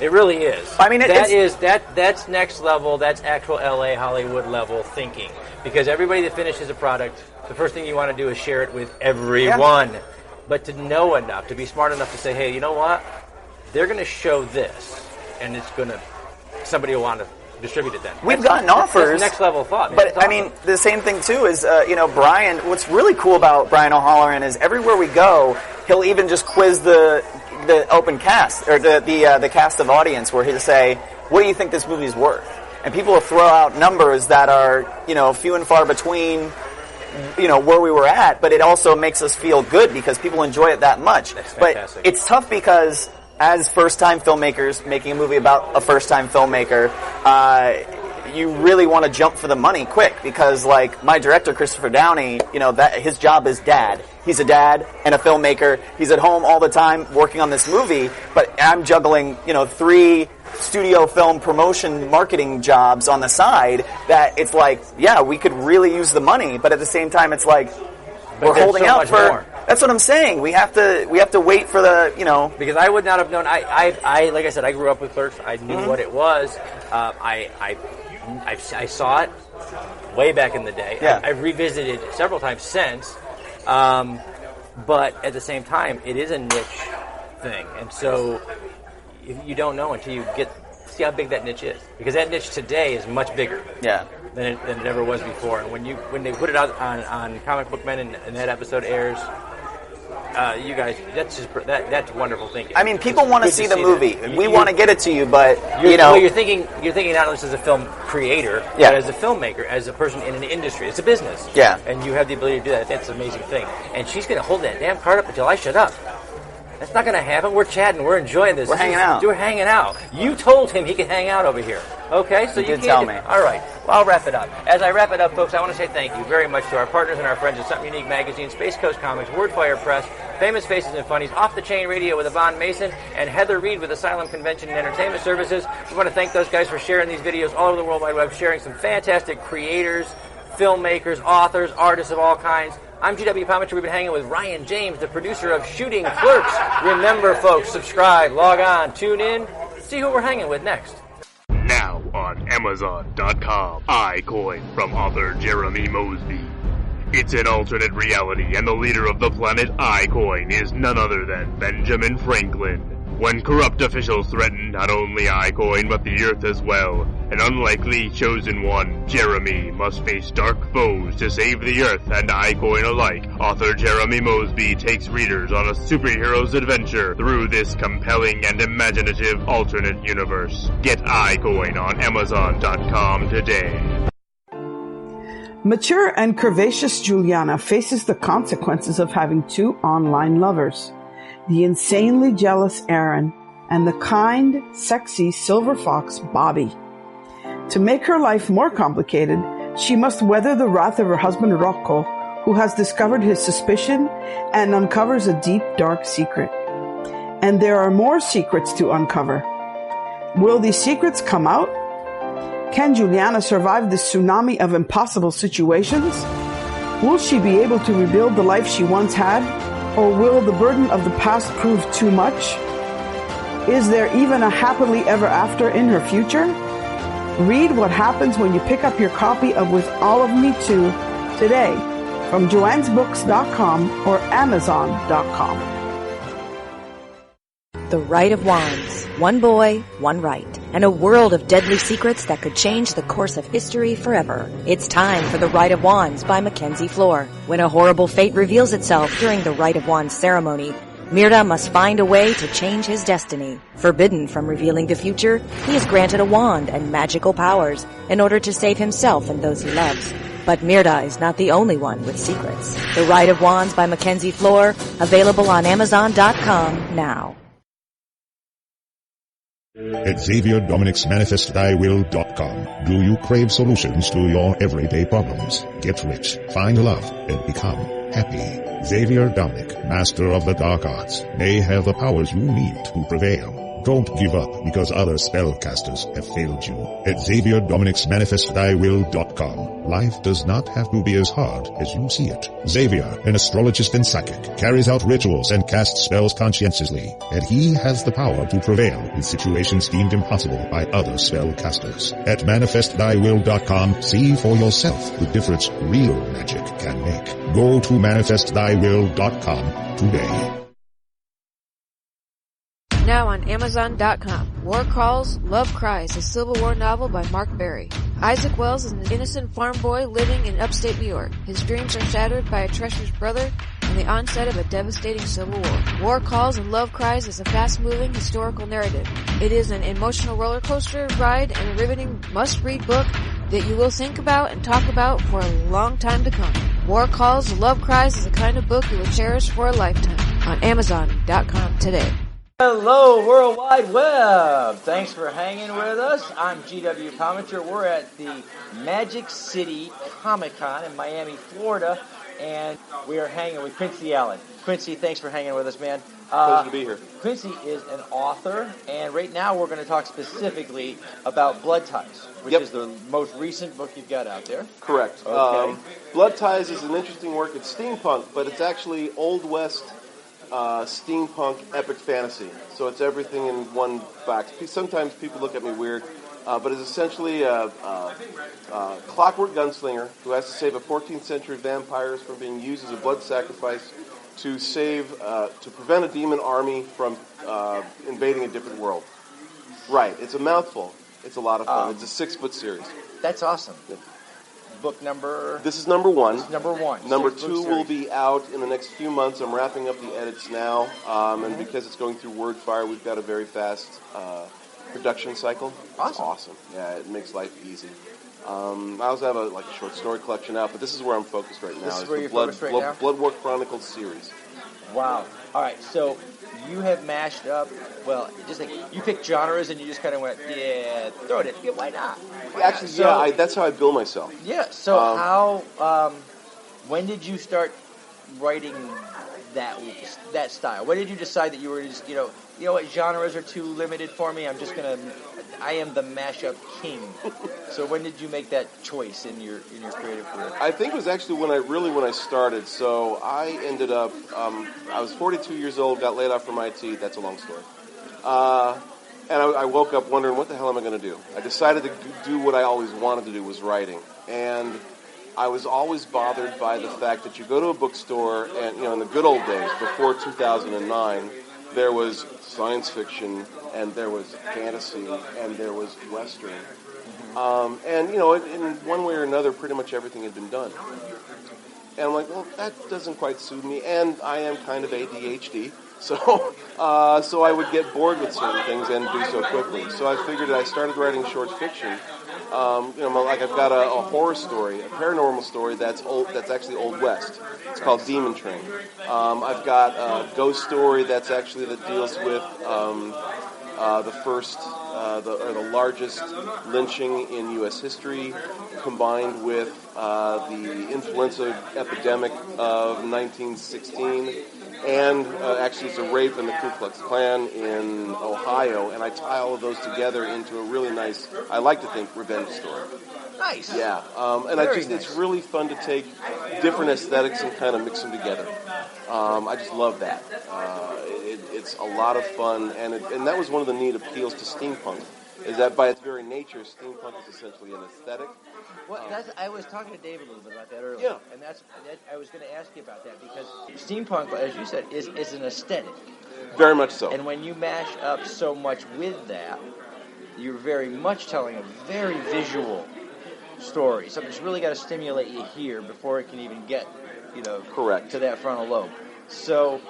It really is. I mean, that's next level. That's actual LA Hollywood level thinking. Because everybody that finishes a product, the first thing you want to do is share it with everyone. Yeah. But to know enough, to be smart enough to say, hey, you know what? They're going to show this, and somebody will want to distribute it then. We've gotten offers. That's next level thought. But I mean, the same thing too is, Brian. What's really cool about Brian O'Halloran is everywhere we go, he'll even just quiz the open cast or the cast of audience, where he'll say, "What do you think this movie's worth?" And people will throw out numbers that are few and far between. Where we were at, but it also makes us feel good because people enjoy it that much. That's fantastic. But it's tough because as first-time filmmakers making a movie about a first-time filmmaker, you really want to jump for the money quick because, like, my director, Christopher Downey, that his job is dad. He's a dad and a filmmaker. He's at home all the time working on this movie, but I'm juggling, 3 studio film promotion marketing jobs on the side that it's like, yeah, we could really use the money, but at the same time it's like we're holding out for more. That's what I'm saying. We have to wait for the, because I would not have known. I like I said, I grew up with Clerks. I knew what it was. I saw it way back in the day. Yeah. I've revisited it several times since. But at the same time, it is a niche thing, and so you don't know until you see how big that niche is, because that niche today is much bigger than it ever was before. And when they put it out on Comic Book Men and that episode airs, you guys, that's wonderful thinking. I mean, people want to see the movie. We want to get it to you, but you're thinking not only as a film creator, but as a filmmaker, as a person in an industry. It's a business. Yeah. And you have the ability to do that. That's an amazing thing. And she's going to hold that damn card up until I shut up. That's not going to happen. We're chatting. We're enjoying this. We're hanging out. We're hanging out. You told him he could hang out over here. Okay? So you did tell me. All right. Well, I'll wrap it up. As I wrap it up, folks, I want to say thank you very much to our partners and our friends at Something Unique Magazine, Space Coast Comics, Wordfire Press, Famous Faces and Funnies, Off the Chain Radio with Yvonne Mason, and Heather Reed with Asylum Convention and Entertainment Services. We want to thank those guys for sharing these videos all over the World Wide Web, sharing some fantastic creators, filmmakers, authors, artists of all kinds. I'm GW Pomichter. We've been hanging with Ryan James, the producer of Shooting Clerks. Remember, folks, subscribe, log on, tune in, see who we're hanging with next. Now on Amazon.com, iCoin from author Jeremy Mosby. It's an alternate reality, and the leader of the planet iCoin is none other than Benjamin Franklin. When corrupt officials threaten not only iCoin but the Earth as well, an unlikely chosen one, Jeremy, must face dark foes to save the Earth and iCoin alike. Author Jeremy Mosby takes readers on a superhero's adventure through this compelling and imaginative alternate universe. Get iCoin on Amazon.com today. Mature and curvaceous Juliana faces the consequences of having two online lovers. The insanely jealous Aaron, and the kind, sexy silver fox Bobby. To make her life more complicated, she must weather the wrath of her husband Rocco, who has discovered his suspicion and uncovers a deep, dark secret. And there are more secrets to uncover. Will these secrets come out? Can Juliana survive this tsunami of impossible situations? Will she be able to rebuild the life she once had? Or will the burden of the past prove too much? Is there even a happily ever after in her future? Read what happens when you pick up your copy of With All of Me Too today from joannesbooks.com or amazon.com. The Right of Wands. One boy, one right. And a world of deadly secrets that could change the course of history forever. It's time for The Right of Wands by Mackenzie Floor. When a horrible fate reveals itself during the Right of Wands ceremony, Myrda must find a way to change his destiny. Forbidden from revealing the future, he is granted a wand and magical powers in order to save himself and those he loves. But Myrda is not the only one with secrets. The Right of Wands by Mackenzie Floor, available on Amazon.com now. At Xavier Dominic's ManifestThyWill.com. Do you crave solutions to your everyday problems? Get rich, find love, and become happy. Xavier Dominic, master of the dark arts, may have the powers you need to prevail. Don't give up because other spellcasters have failed you. At Xavier Dominic's ManifestThyWill.com. Life does not have to be as hard as you see it. Xavier, an astrologist and psychic, carries out rituals and casts spells conscientiously, and he has the power to prevail in situations deemed impossible by other spellcasters. At ManifestThyWill.com, see for yourself the difference real magic can make. Go to ManifestThyWill.com today. Now on Amazon.com. War Calls, Love Cries, a Civil War novel by Mark Berry. Isaac Wells is an innocent farm boy living in upstate New York. His dreams are shattered by a treacherous brother and the onset of a devastating civil war. War Calls and Love Cries is a fast-moving historical narrative. It is an emotional roller coaster ride and a riveting must-read book that you will think about and talk about for a long time to come. War Calls, Love Cries is the kind of book you will cherish for a lifetime. On Amazon.com today. Hello, World Wide Web! Thanks for hanging with us. I'm GW Pomichter. We're at the Magic City Comic-Con in Miami, Florida, and we are hanging with Quincy Allen. Quincy, thanks for hanging with us, man. Pleasure to be here. Quincy is an author, and right now we're going to talk specifically about Blood Ties, which is the most recent book you've got out there. Correct. Okay. Blood Ties is an interesting work. It's steampunk, but it's actually Old West steampunk epic fantasy. So it's everything in one box. Sometimes people look at me weird, but it's essentially a clockwork gunslinger who has to save a 14th century vampires from being used as a blood sacrifice to prevent a demon army from invading a different world. Right. It's a mouthful. It's a lot of fun. It's a 6-book series. That's awesome. Book number... This is number 1. This is number 1. Number 2 will be out in the next few months. I'm wrapping up the edits now, and because it's going through WordFire, we've got a very fast production cycle. Awesome. It's awesome. Yeah, it makes life easy. I also have a short story collection out, but this is where I'm focused right now. This is where you're focused right now? Blood War Chronicles series. Wow. All right, so you have mashed up, well, just like you picked genres and you just kind of went, yeah, throw it in. Yeah, why not? Actually, So- that's how I bill myself. Yeah, so when did you start writing that style? When did you decide that you were just, you know what, genres are too limited for me, I am the mashup king. So when did you make that choice in your creative career? I think it was actually when I started. So I ended up, I was 42 years old, got laid off from IT. That's a long story. And I woke up wondering, what the hell am I going to do? I decided to do what I always wanted to do, was writing. And I was always bothered by the fact that you go to a bookstore, and in the good old days, before 2009, there was science fiction, and there was fantasy, and there was Western. And, in one way or another, pretty much everything had been done. And I'm like, well, that doesn't quite suit me, and I am kind of ADHD, so I would get bored with certain things and do so quickly. So I figured I started writing short fiction. Like I've got a horror story, a paranormal story that's actually Old West. It's called Demon Train. I've got a ghost story that deals with the largest lynching in U.S. history, combined with the influenza epidemic of 1916, and actually it's a rape in the Ku Klux Klan in Ohio, and I tie all of those together into a really nice, I like to think, revenge story. Nice. Yeah, it's really fun to take different aesthetics and kind of mix them together. I just love that. It's a lot of fun, and that was one of the neat appeals to steampunk, is that by its very nature, steampunk is essentially an aesthetic. Well, I was talking to Dave a little bit about that earlier, Yeah. and I was going to ask you about that, because steampunk, as you said, is an aesthetic. Very much so. And when you mash up so much with that, you're very much telling a very visual story. Something's really got to stimulate you here before it can even get, correct, to that frontal lobe. So,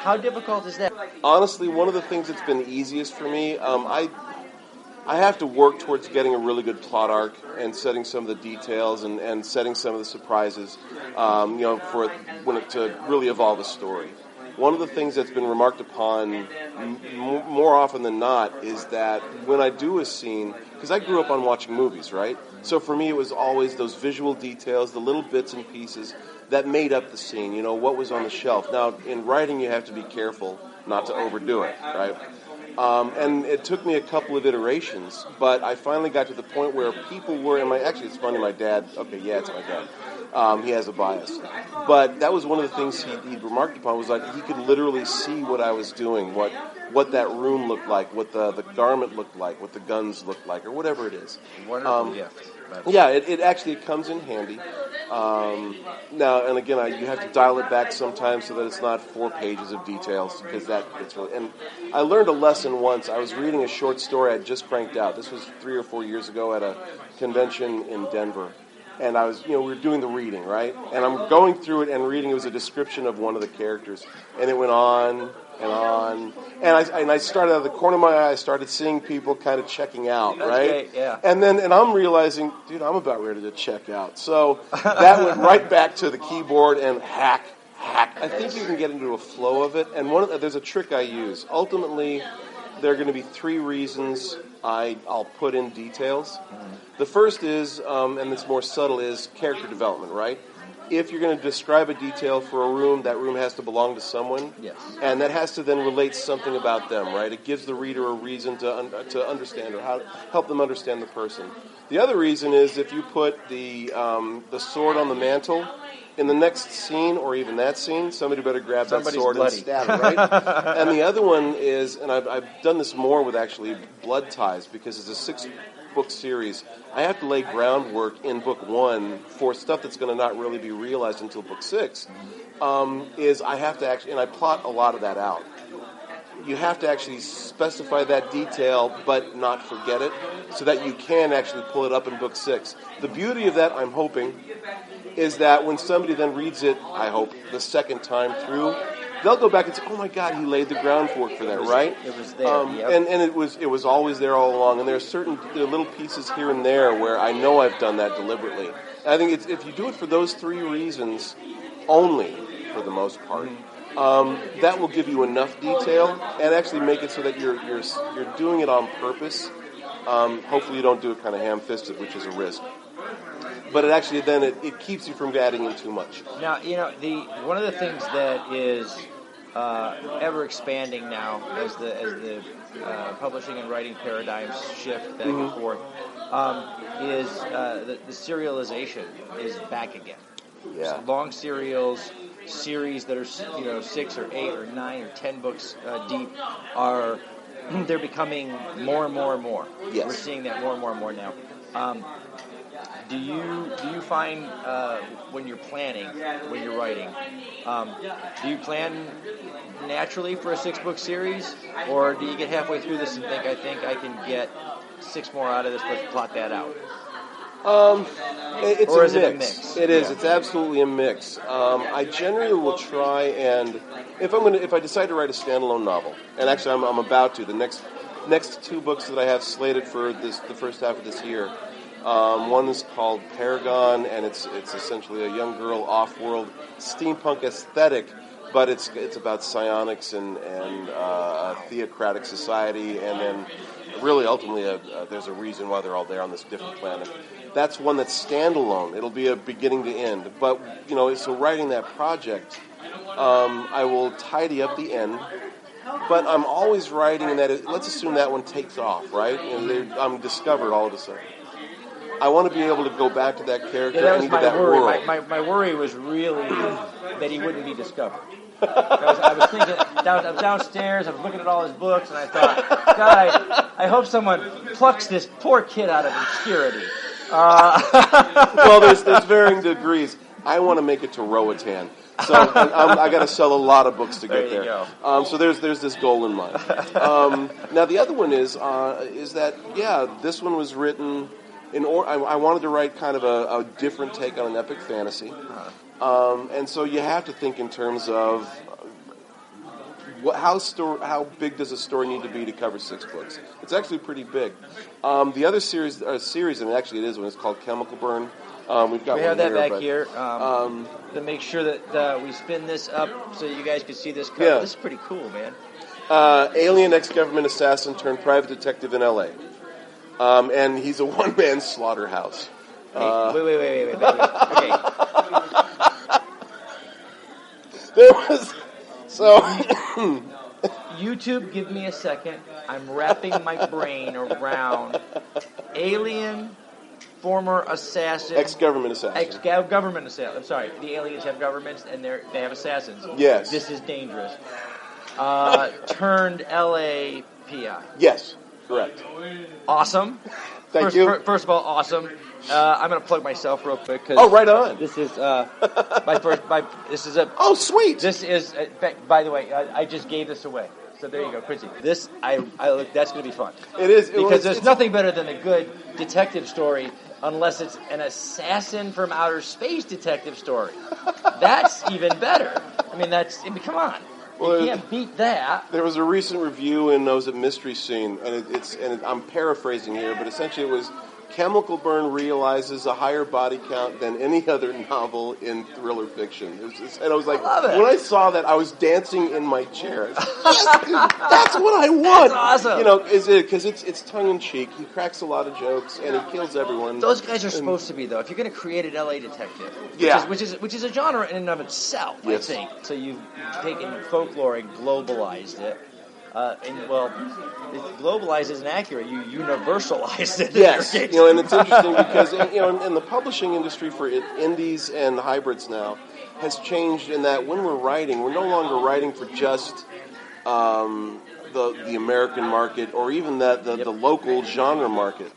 how difficult is that? Honestly, one of the things that's been easiest for me, I have to work towards getting a really good plot arc and setting some of the details and setting some of the surprises, to really evolve a story. One of the things that's been remarked upon more often than not is that when I do a scene, because I grew up on watching movies, right? So for me, it was always those visual details, the little bits and pieces that made up the scene, what was on the shelf. Now, in writing, you have to be careful not to overdo it, right? And it took me a couple of iterations, but I finally got to the point where people were, actually it's funny, my dad, it's my dad, he has a bias, but that was one of the things he'd remarked upon, was like he could literally see what I was doing, what that room looked like, what the garment looked like, what the guns looked like, or whatever it is. Wonderful gift. Yeah, it actually comes in handy. Now, and again, you have to dial it back sometimes so that it's not 4 pages of details, because it's really. And I learned a lesson once. I was reading a short story I'd just cranked out. This was 3 or 4 years ago at a convention in Denver, and I was, we were doing the reading, right? And I'm going through it and reading. It was a description of one of the characters, and it went on and on. And I started out of the corner of my eye, I started seeing people kind of checking out, right? Okay, yeah. And I'm realizing, dude, I'm about ready to check out. So that went right back to the keyboard and hack. I think you can get into a flow of it. And there's a trick I use. Ultimately, there are going to be 3 reasons I'll put in details. The first is, and it's more subtle, is character development, right? If you're going to describe a detail for a room, that room has to belong to someone. Yes. And that has to then relate something about them, right? It gives the reader a reason to understand, or how to help them understand the person. The other reason is if you put the sword on the mantle, in the next scene, or even that scene, somebody better grab Somebody's that sword bloody. and stab it, right? And the other one is, and I've done this more with actually blood ties, because it's a 6-book series. I have to lay groundwork in book 1 for stuff that's going to not really be realized until book 6. Is I have to actually, and I plot a lot of that out. You have to actually specify that detail, but not forget it, so that you can actually pull it up in book 6. The beauty of that, I'm hoping, is that when somebody then reads it, I hope, the second time through, they'll go back and say, "Oh my God, he laid the groundwork for that," right? It was there, and it was always there all along. And there are little pieces here and there where I know I've done that deliberately. And I think if you do it for those 3 reasons only, for the most part, that will give you enough detail and actually make it so that you're doing it on purpose. Hopefully you don't do it kind of ham-fisted, which is a risk. But it actually then it keeps you from adding in too much. Now, one of the things that is ever expanding now as the publishing and writing paradigms shift back and forth is the serialization is back again. Yeah. So long serials, series that are 6 or 8 or 9 or 10 books deep they're becoming more and more and more. Yes. We're seeing that more and more and more now. Do you find when you're planning, when you're writing, do you plan naturally for a 6-book series, or do you get halfway through this and think I can get 6 more out of this, let's plot that out? It's or a is mix. It a mix? It is. Yeah. It's absolutely a mix. I generally will try and if I decide to write a standalone novel, and actually I'm about to. The next 2 books that I have slated for the first half of this year. One is called Paragon, and it's essentially a young girl off-world steampunk aesthetic, but it's about psionics and a theocratic society, and then really ultimately there's a reason why they're all there on this different planet. That's one that's standalone. It'll be a beginning to end. But so writing that project, I will tidy up the end. But I'm always writing in that. Let's assume that one takes off, right? And I'm discovered all of a sudden. I want to be able to go back to that character and into that worry. world. My worry was really that he wouldn't be discovered. I was thinking, I was downstairs, I was looking at all his books, and I thought, God, I hope someone plucks this poor kid out of obscurity. Well, there's varying degrees. I want to make it to Roatan. So I got to sell a lot of books to get there. So there's this goal in mind. Now the other one is that this one was written I wanted to write kind of a different take on an epic fantasy, and so you have to think in terms of how big does a story need to be to cover 6 books? It's actually pretty big. The other series, and actually it is one. It's called Chemical Burn. We have that back here to make sure that we spin this up so you guys can see this cover. Yeah. This is pretty cool, man. Alien ex-government assassin turned private detective in L.A. And he's a one-man slaughterhouse. Wait. Okay. There was... So... YouTube, give me a second. I'm wrapping my brain around alien, former assassin... Ex-government assassin. Ex-government assassin. I'm sorry. The aliens have governments and they have assassins. Yes. This is dangerous. Turned LA PI. Yes. Correct. Awesome. Thank you. First of all, awesome. I'm going to plug myself real quick. Right on. This is my first. This is a. Oh, sweet. This is. By the way, I just gave this away. So there you go, Quincy. This that's going to be fun. It is because there's nothing better than a good detective story, unless it's an assassin from outer space detective story. That's even better. I mean, come on. Well, you can't beat that. There was a recent review in Mystery Scene, and I'm paraphrasing here, but essentially it was Chemical Burn realizes a higher body count than any other novel in thriller fiction. And I was like, when I saw that, I was dancing in my chair. That's what I want. That's awesome. Because it's tongue in cheek. He cracks a lot of jokes, and he kills everyone. Those guys are supposed to be, though. If you're going to create an LA detective, which is a genre in and of itself, yes. I think. So you've taken folklore and globalized it. Globalized isn't accurate. You universalized it. Yes, and it's interesting because in the publishing industry for indies and hybrids now has changed in that when we're writing, we're no longer writing for just the American market or even the local genre market.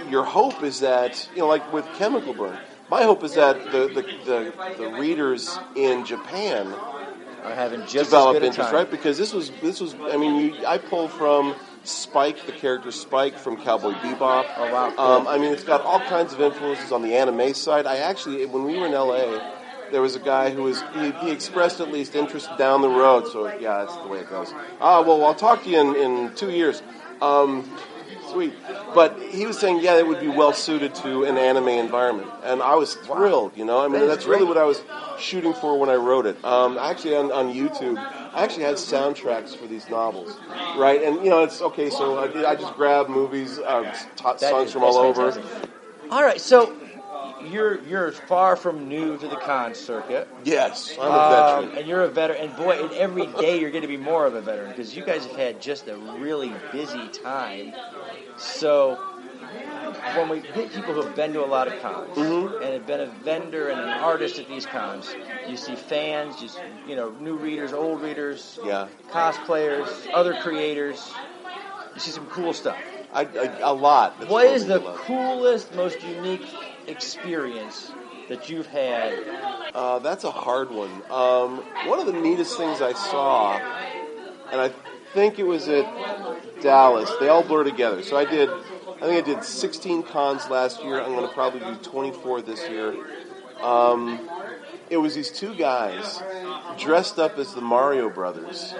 Your hope is that like with Chemical Burn, my hope is that the readers in Japan are having just develop as good a interest, time. right? Because this was. I mean, I pulled from Spike, the character Spike from Cowboy Bebop. Oh wow! I mean, it's got all kinds of influences on the anime side. I actually, when we were in LA, there was a guy who he expressed at least interest down the road. So yeah, that's the way it goes. Well, I'll talk to you in 2 years. sweet. But he was saying, yeah, it would be well suited to an anime environment, and I was thrilled. You know, I mean, that's really what I was shooting for when I wrote it. Actually, on YouTube, I actually had soundtracks for these novels, right? And it's okay. So I just grab movies, songs from all over. All right, so. You're far from new to the con circuit. Yes, I'm a veteran. And you're a veteran. And boy, and every day you're going to be more of a veteran because you guys have had just a really busy time. So when we get people who have been to a lot of cons and have been a vendor and an artist at these cons, you see fans, new readers, old readers, cosplayers, other creators. You see some cool stuff. A lot. What is the coolest, most unique experience that you've had? That's a hard one. One of the neatest things I saw, and I think it was at Dallas, they all blur together. So I think I did 16 cons last year. I'm going to probably do 24 this year. It was these two guys dressed up as the Mario Brothers.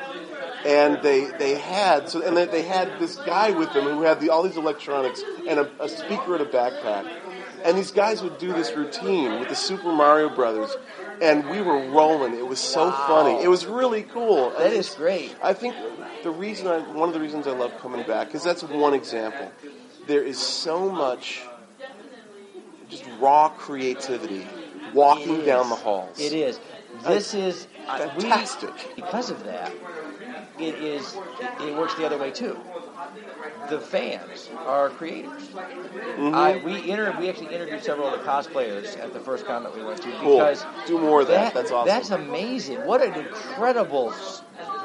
And they had this guy with them who had all these electronics and a speaker and a backpack. And these guys would do this routine with the Super Mario Brothers, and we were rolling. It was so funny. It was really cool. That is great. I think one of the reasons I love coming back, because that's one example. There is so much just raw creativity walking down the halls. It is. This is fantastic. Because of that, it works the other way too. The fans are creators. Mm-hmm. We actually interviewed several of the cosplayers at the first con that we went to. Cool. Because do more of that. That's awesome. That's amazing. What an incredible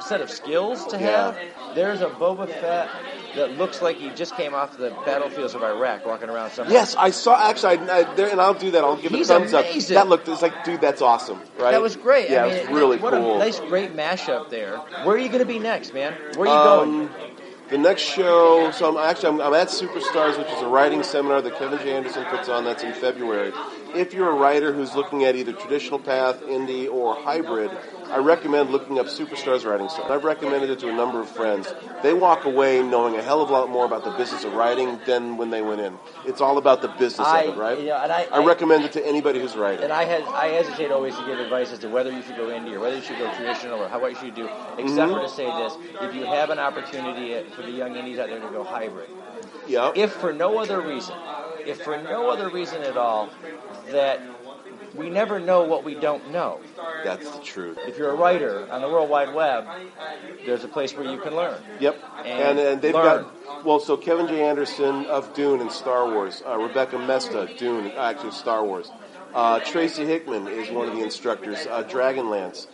set of skills to have. There's a Boba Fett that looks like he just came off the battlefields of Iraq, walking around somewhere. Yes, I saw. Actually, and I'll do that. I'll give it a thumbs amazing. Up. It's like, dude, that's awesome, right? That was great. Yeah, I mean, it was really what cool. A nice, great mashup there. Where are you going to be next, man? Where are you going? The next show, so I'm at Superstars, which is a writing seminar that Kevin J. Anderson puts on. That's in February. If you're a writer who's looking at either traditional path, indie, or hybrid, I recommend looking up Superstars Writing Center. I've recommended it to a number of friends. They walk away knowing a hell of a lot more about the business of writing than when they went in. It's all about the business of it, right? I recommend it to anybody who's writing. And I hesitate always to give advice as to whether you should go indie or whether you should go traditional or what you should do, except for to say this: if you have an opportunity for the young indies out there to go hybrid, if for no other reason at all, that we never know what we don't know. That's the truth. If you're a writer on the World Wide Web, there's a place where you can learn. Yep. And they've got, so Kevin J. Anderson of Dune and Star Wars, Rebecca Mesta, Dune, actually Star Wars. Tracy Hickman is one of the instructors, Dragonlance.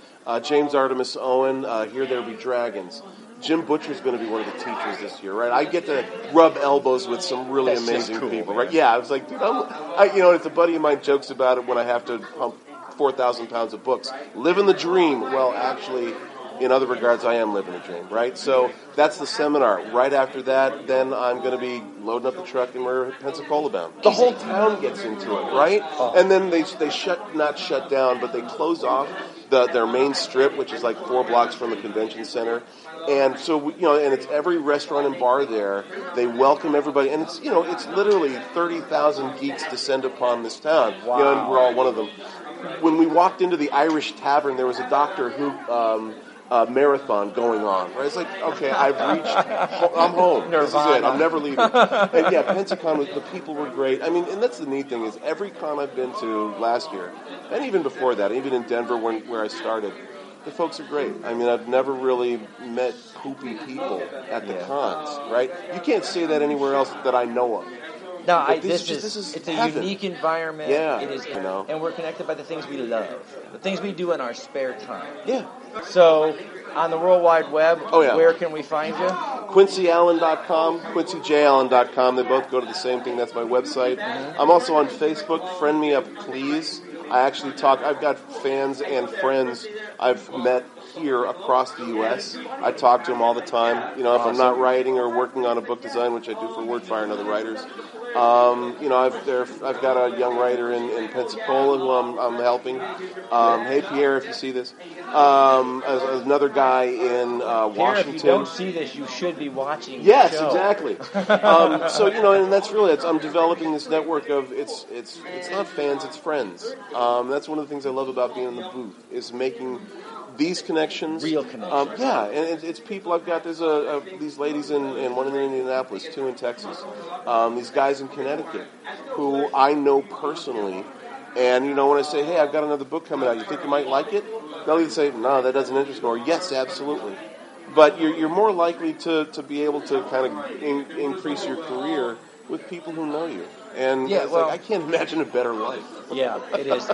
James Artemis Owen, Here There Be Dragons. Jim Butcher's going to be one of the teachers this year, right? I get to rub elbows with some really amazing people, right? Yeah, I was like, dude, it's a buddy of mine jokes about it when I have to pump 4,000 pounds of books. Living the dream. Well, actually, in other regards, I am living the dream, right? So that's the seminar. Right after that, then I'm going to be loading up the truck and we're Pensacola bound. The whole town gets into it, right? And then they not shut down, but they close off their main strip, which is like 4 blocks from the convention center. And so, and it's every restaurant and bar there. They welcome everybody. And it's, it's literally 30,000 geeks descend upon this town. Wow. And we're all one of them. When we walked into the Irish Tavern, there was a Doctor Who marathon going on. Right? It's like, okay, I'm home. This is it. I'm never leaving. And yeah, Pensacon, the people were great. I mean, and that's the neat thing is every con I've been to last year, and even before that, even in Denver where I started, the folks are great. I mean, I've never really met poopy people at the cons, right? You can't say that anywhere else that I know of. No, it's a unique environment. Yeah, it is, and we're connected by the things we love, the things we do in our spare time. Yeah. So, on the World Wide Web, where can we find you? QuincyAllen.com, QuincyJAllen.com. They both go to the same thing. That's my website. I'm also on Facebook. Friend me up, please. I actually I've got fans and friends I've met here across the U.S. I talk to them all the time. You know, if I'm not writing or working on a book design, which I do for Wordfire and other writers. You know, I've got a young writer in Pensacola who I'm helping. Hey, Pierre, if you see this. Another guy in Washington. If you don't see this, you should be watching. Yes, the show. Exactly. So you know, and that's really I'm developing this network of it's not fans, it's friends. That's one of the things I love about being in the booth is making these connections, real connections. Yeah, and it's people I've got. There's these ladies in one in Indianapolis, 2 in Texas. These guys in Connecticut who I know personally. And, you know, when I say, hey, I've got another book coming out, you think you might like it? They'll either say, no, that doesn't interest me, or yes, absolutely. But you're more likely to be able to kind of increase your career with people who know you. And yeah, well, I can't imagine a better life. Yeah, it is.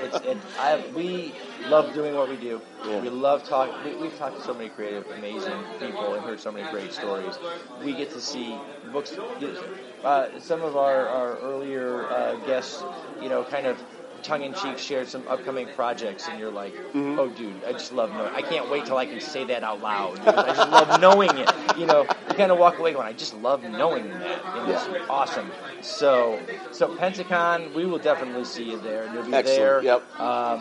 We love doing what we do. Yeah. We love talking. We've talked to so many creative, amazing people and heard so many great stories. We get to see books. Some of our earlier guests, you know, kind of tongue-in-cheek shared some upcoming projects, and you're like, oh, dude, I just love knowing. I can't wait till I can say that out loud. Because I just love knowing it. You know, you kind of walk away going, I just love knowing that. You know, It's awesome. So Pensacon, we will definitely see you there. You'll be there. Yep.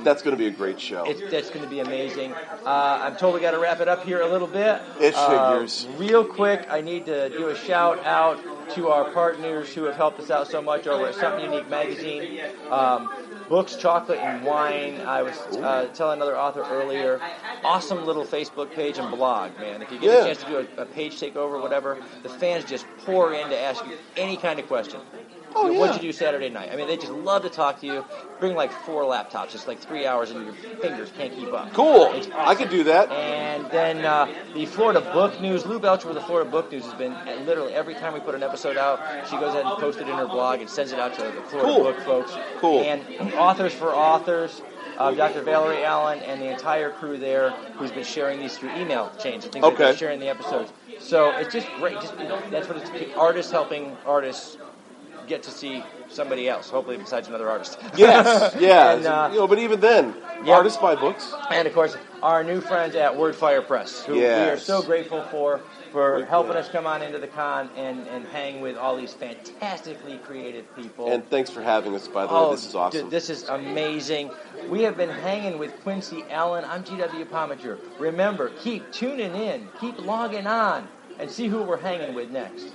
That's going to be a great show. That's going to be amazing. I'm totally got to wrap it up here a little bit. It figures. Real quick, I need to do a shout out to our partners who have helped us out so much over at Something Unique Magazine. Books, Chocolate, and Wine. I was telling another author earlier, awesome little Facebook page and blog, man. If you get a chance to do a page takeover or whatever, the fans just pour in to ask you any kind of question. Oh, yeah. What'd you do Saturday night? I mean, they just love to talk to you. Bring like 4 laptops. It's like 3 hours and your fingers can't keep up. Cool. It's awesome. I could do that. And then the Florida Book News. Lou Belcher with the Florida Book News has been literally every time we put an episode out, she goes ahead and posts it in her blog and sends it out to the Florida Book folks. Cool. And Authors for Authors. Dr. Valerie Allen and the entire crew there who's been sharing these through email chains and things like that, sharing the episodes. So it's just great. Just, you know, that's what it's artists helping artists get to see somebody else, hopefully besides another artist. Yes, yeah. And, you know, but even then, artists buy books. And of course, our new friends at Wordfire Press, who we are so grateful for helping us come on into the con and hang with all these fantastically creative people. And thanks for having us, by the way. This is awesome. Dude, this is amazing. We have been hanging with Quincy Allen. I'm GW Pomichter. Remember, keep tuning in, keep logging on, and see who we're hanging with next.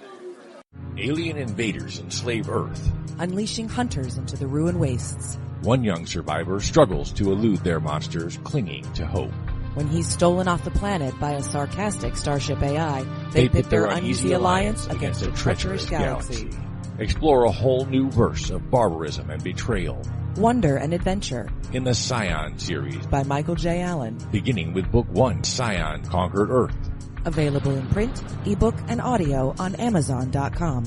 Alien invaders enslave Earth. Unleashing hunters into the ruined wastes. One young survivor struggles to elude their monsters, clinging to hope. When he's stolen off the planet by a sarcastic starship AI, they pit their uneasy alliance against a treacherous galaxy. Explore a whole new verse of barbarism and betrayal. Wonder and adventure. In the Scion series. By Michael J. Allen. Beginning with Book 1, Scion Conquered Earth. Available in print, ebook, and audio on Amazon.com.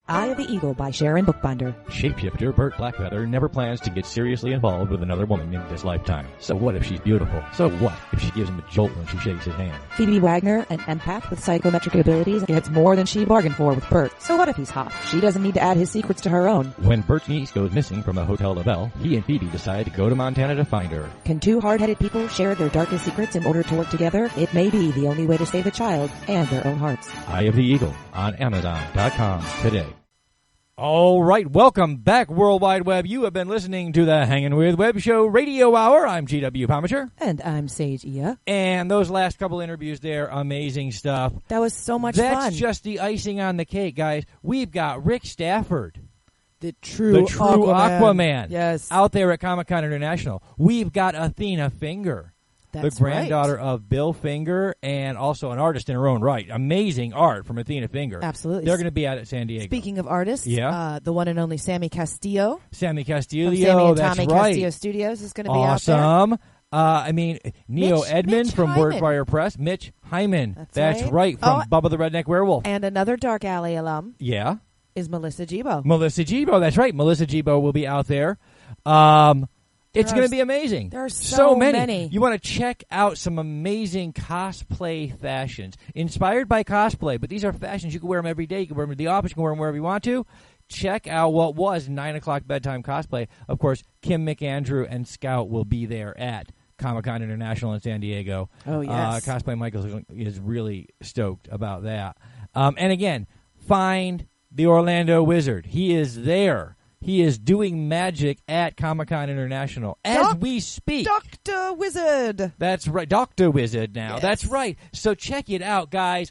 Eye of the Eagle by Sharon Bookbinder. Shapeshifter Burt Blackfeather never plans to get seriously involved with another woman in this lifetime. So what if she's beautiful? So what if she gives him a jolt when she shakes his hand? Phoebe Wagner, an empath with psychometric abilities, gets more than she bargained for with Burt. So what if he's hot? She doesn't need to add his secrets to her own. When Burt's niece goes missing from a Hotel Lavelle, he and Phoebe decide to go to Montana to find her. Can two hard-headed people share their darkest secrets in order to work together? It may be the only way to save a child and their own hearts. Eye of the Eagle on Amazon.com today. All right, welcome back, World Wide Web. You have been listening to the Hangin' With Web Show Radio Hour. I'm GW Pomichter. And I'm Sage Ia. And those last couple interviews there, amazing stuff. That was so much fun. That's just the icing on the cake, guys. We've got Rick Stafford. The true Aquaman. Yes. Out there at Comic-Con International. We've got Athena Finger. That's the granddaughter of Bill Finger and also an artist in her own right. Amazing art from Athena Finger. Absolutely. They're going to be out at San Diego. Speaking of artists, the one and only Sammy Castillo. Sammy Castillo, from Sammy and that's Tommy right. Castillo Studios is going to be awesome. out there. Neo Edmond Mitch from Hyman. Wordfire Press. Mitch Hyman. That's right. From Bubba the Redneck Werewolf. And another Dark Alley alum. Yeah. Is Melissa Gibo. Melissa Gibo, that's right. Melissa Gibo will be out there. It's going to be amazing. There are so many. You want to check out some amazing cosplay fashions. Inspired by cosplay, but these are fashions. You can wear them every day. You can wear them to the office. You can wear them wherever you want to. Check out what was 9 o'clock bedtime cosplay. Of course, Kim McAndrew and Scout will be there at Comic-Con International in San Diego. Oh, yes. Cosplay Michael is really stoked about that. And again, find the Orlando Wizard. He is there. He is doing magic at Comic-Con International as we speak. Dr. Wizard. That's right. Dr. Wizard now. Yes. That's right. So check it out, guys.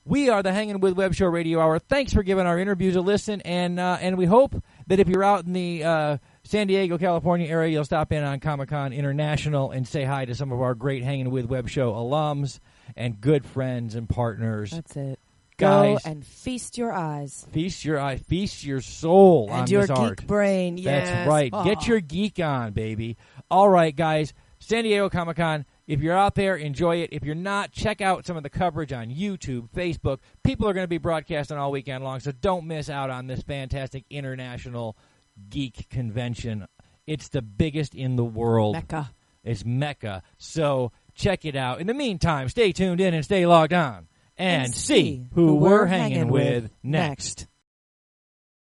We are the Hangin' with Web Show Radio Hour. Thanks for giving our interviews a listen, and we hope that if you're out in the San Diego, California area, you'll stop in on Comic-Con International and say hi to some of our great Hangin' with Web Show alums and good friends and partners. That's it. Guys, go and feast your eyes. Feast your eye, feast your soul and on your this geek art. brain. Yes. That's right. Aww. Get your geek on, baby. All right, guys. San Diego Comic-Con. If you're out there, enjoy it. If you're not, check out some of the coverage on YouTube, Facebook. People are going to be broadcasting all weekend long, so don't miss out on this fantastic international geek convention. It's the biggest in the world. Mecca. It's Mecca. So check it out. In the meantime, stay tuned in and stay logged on. And see who we're hanging with next.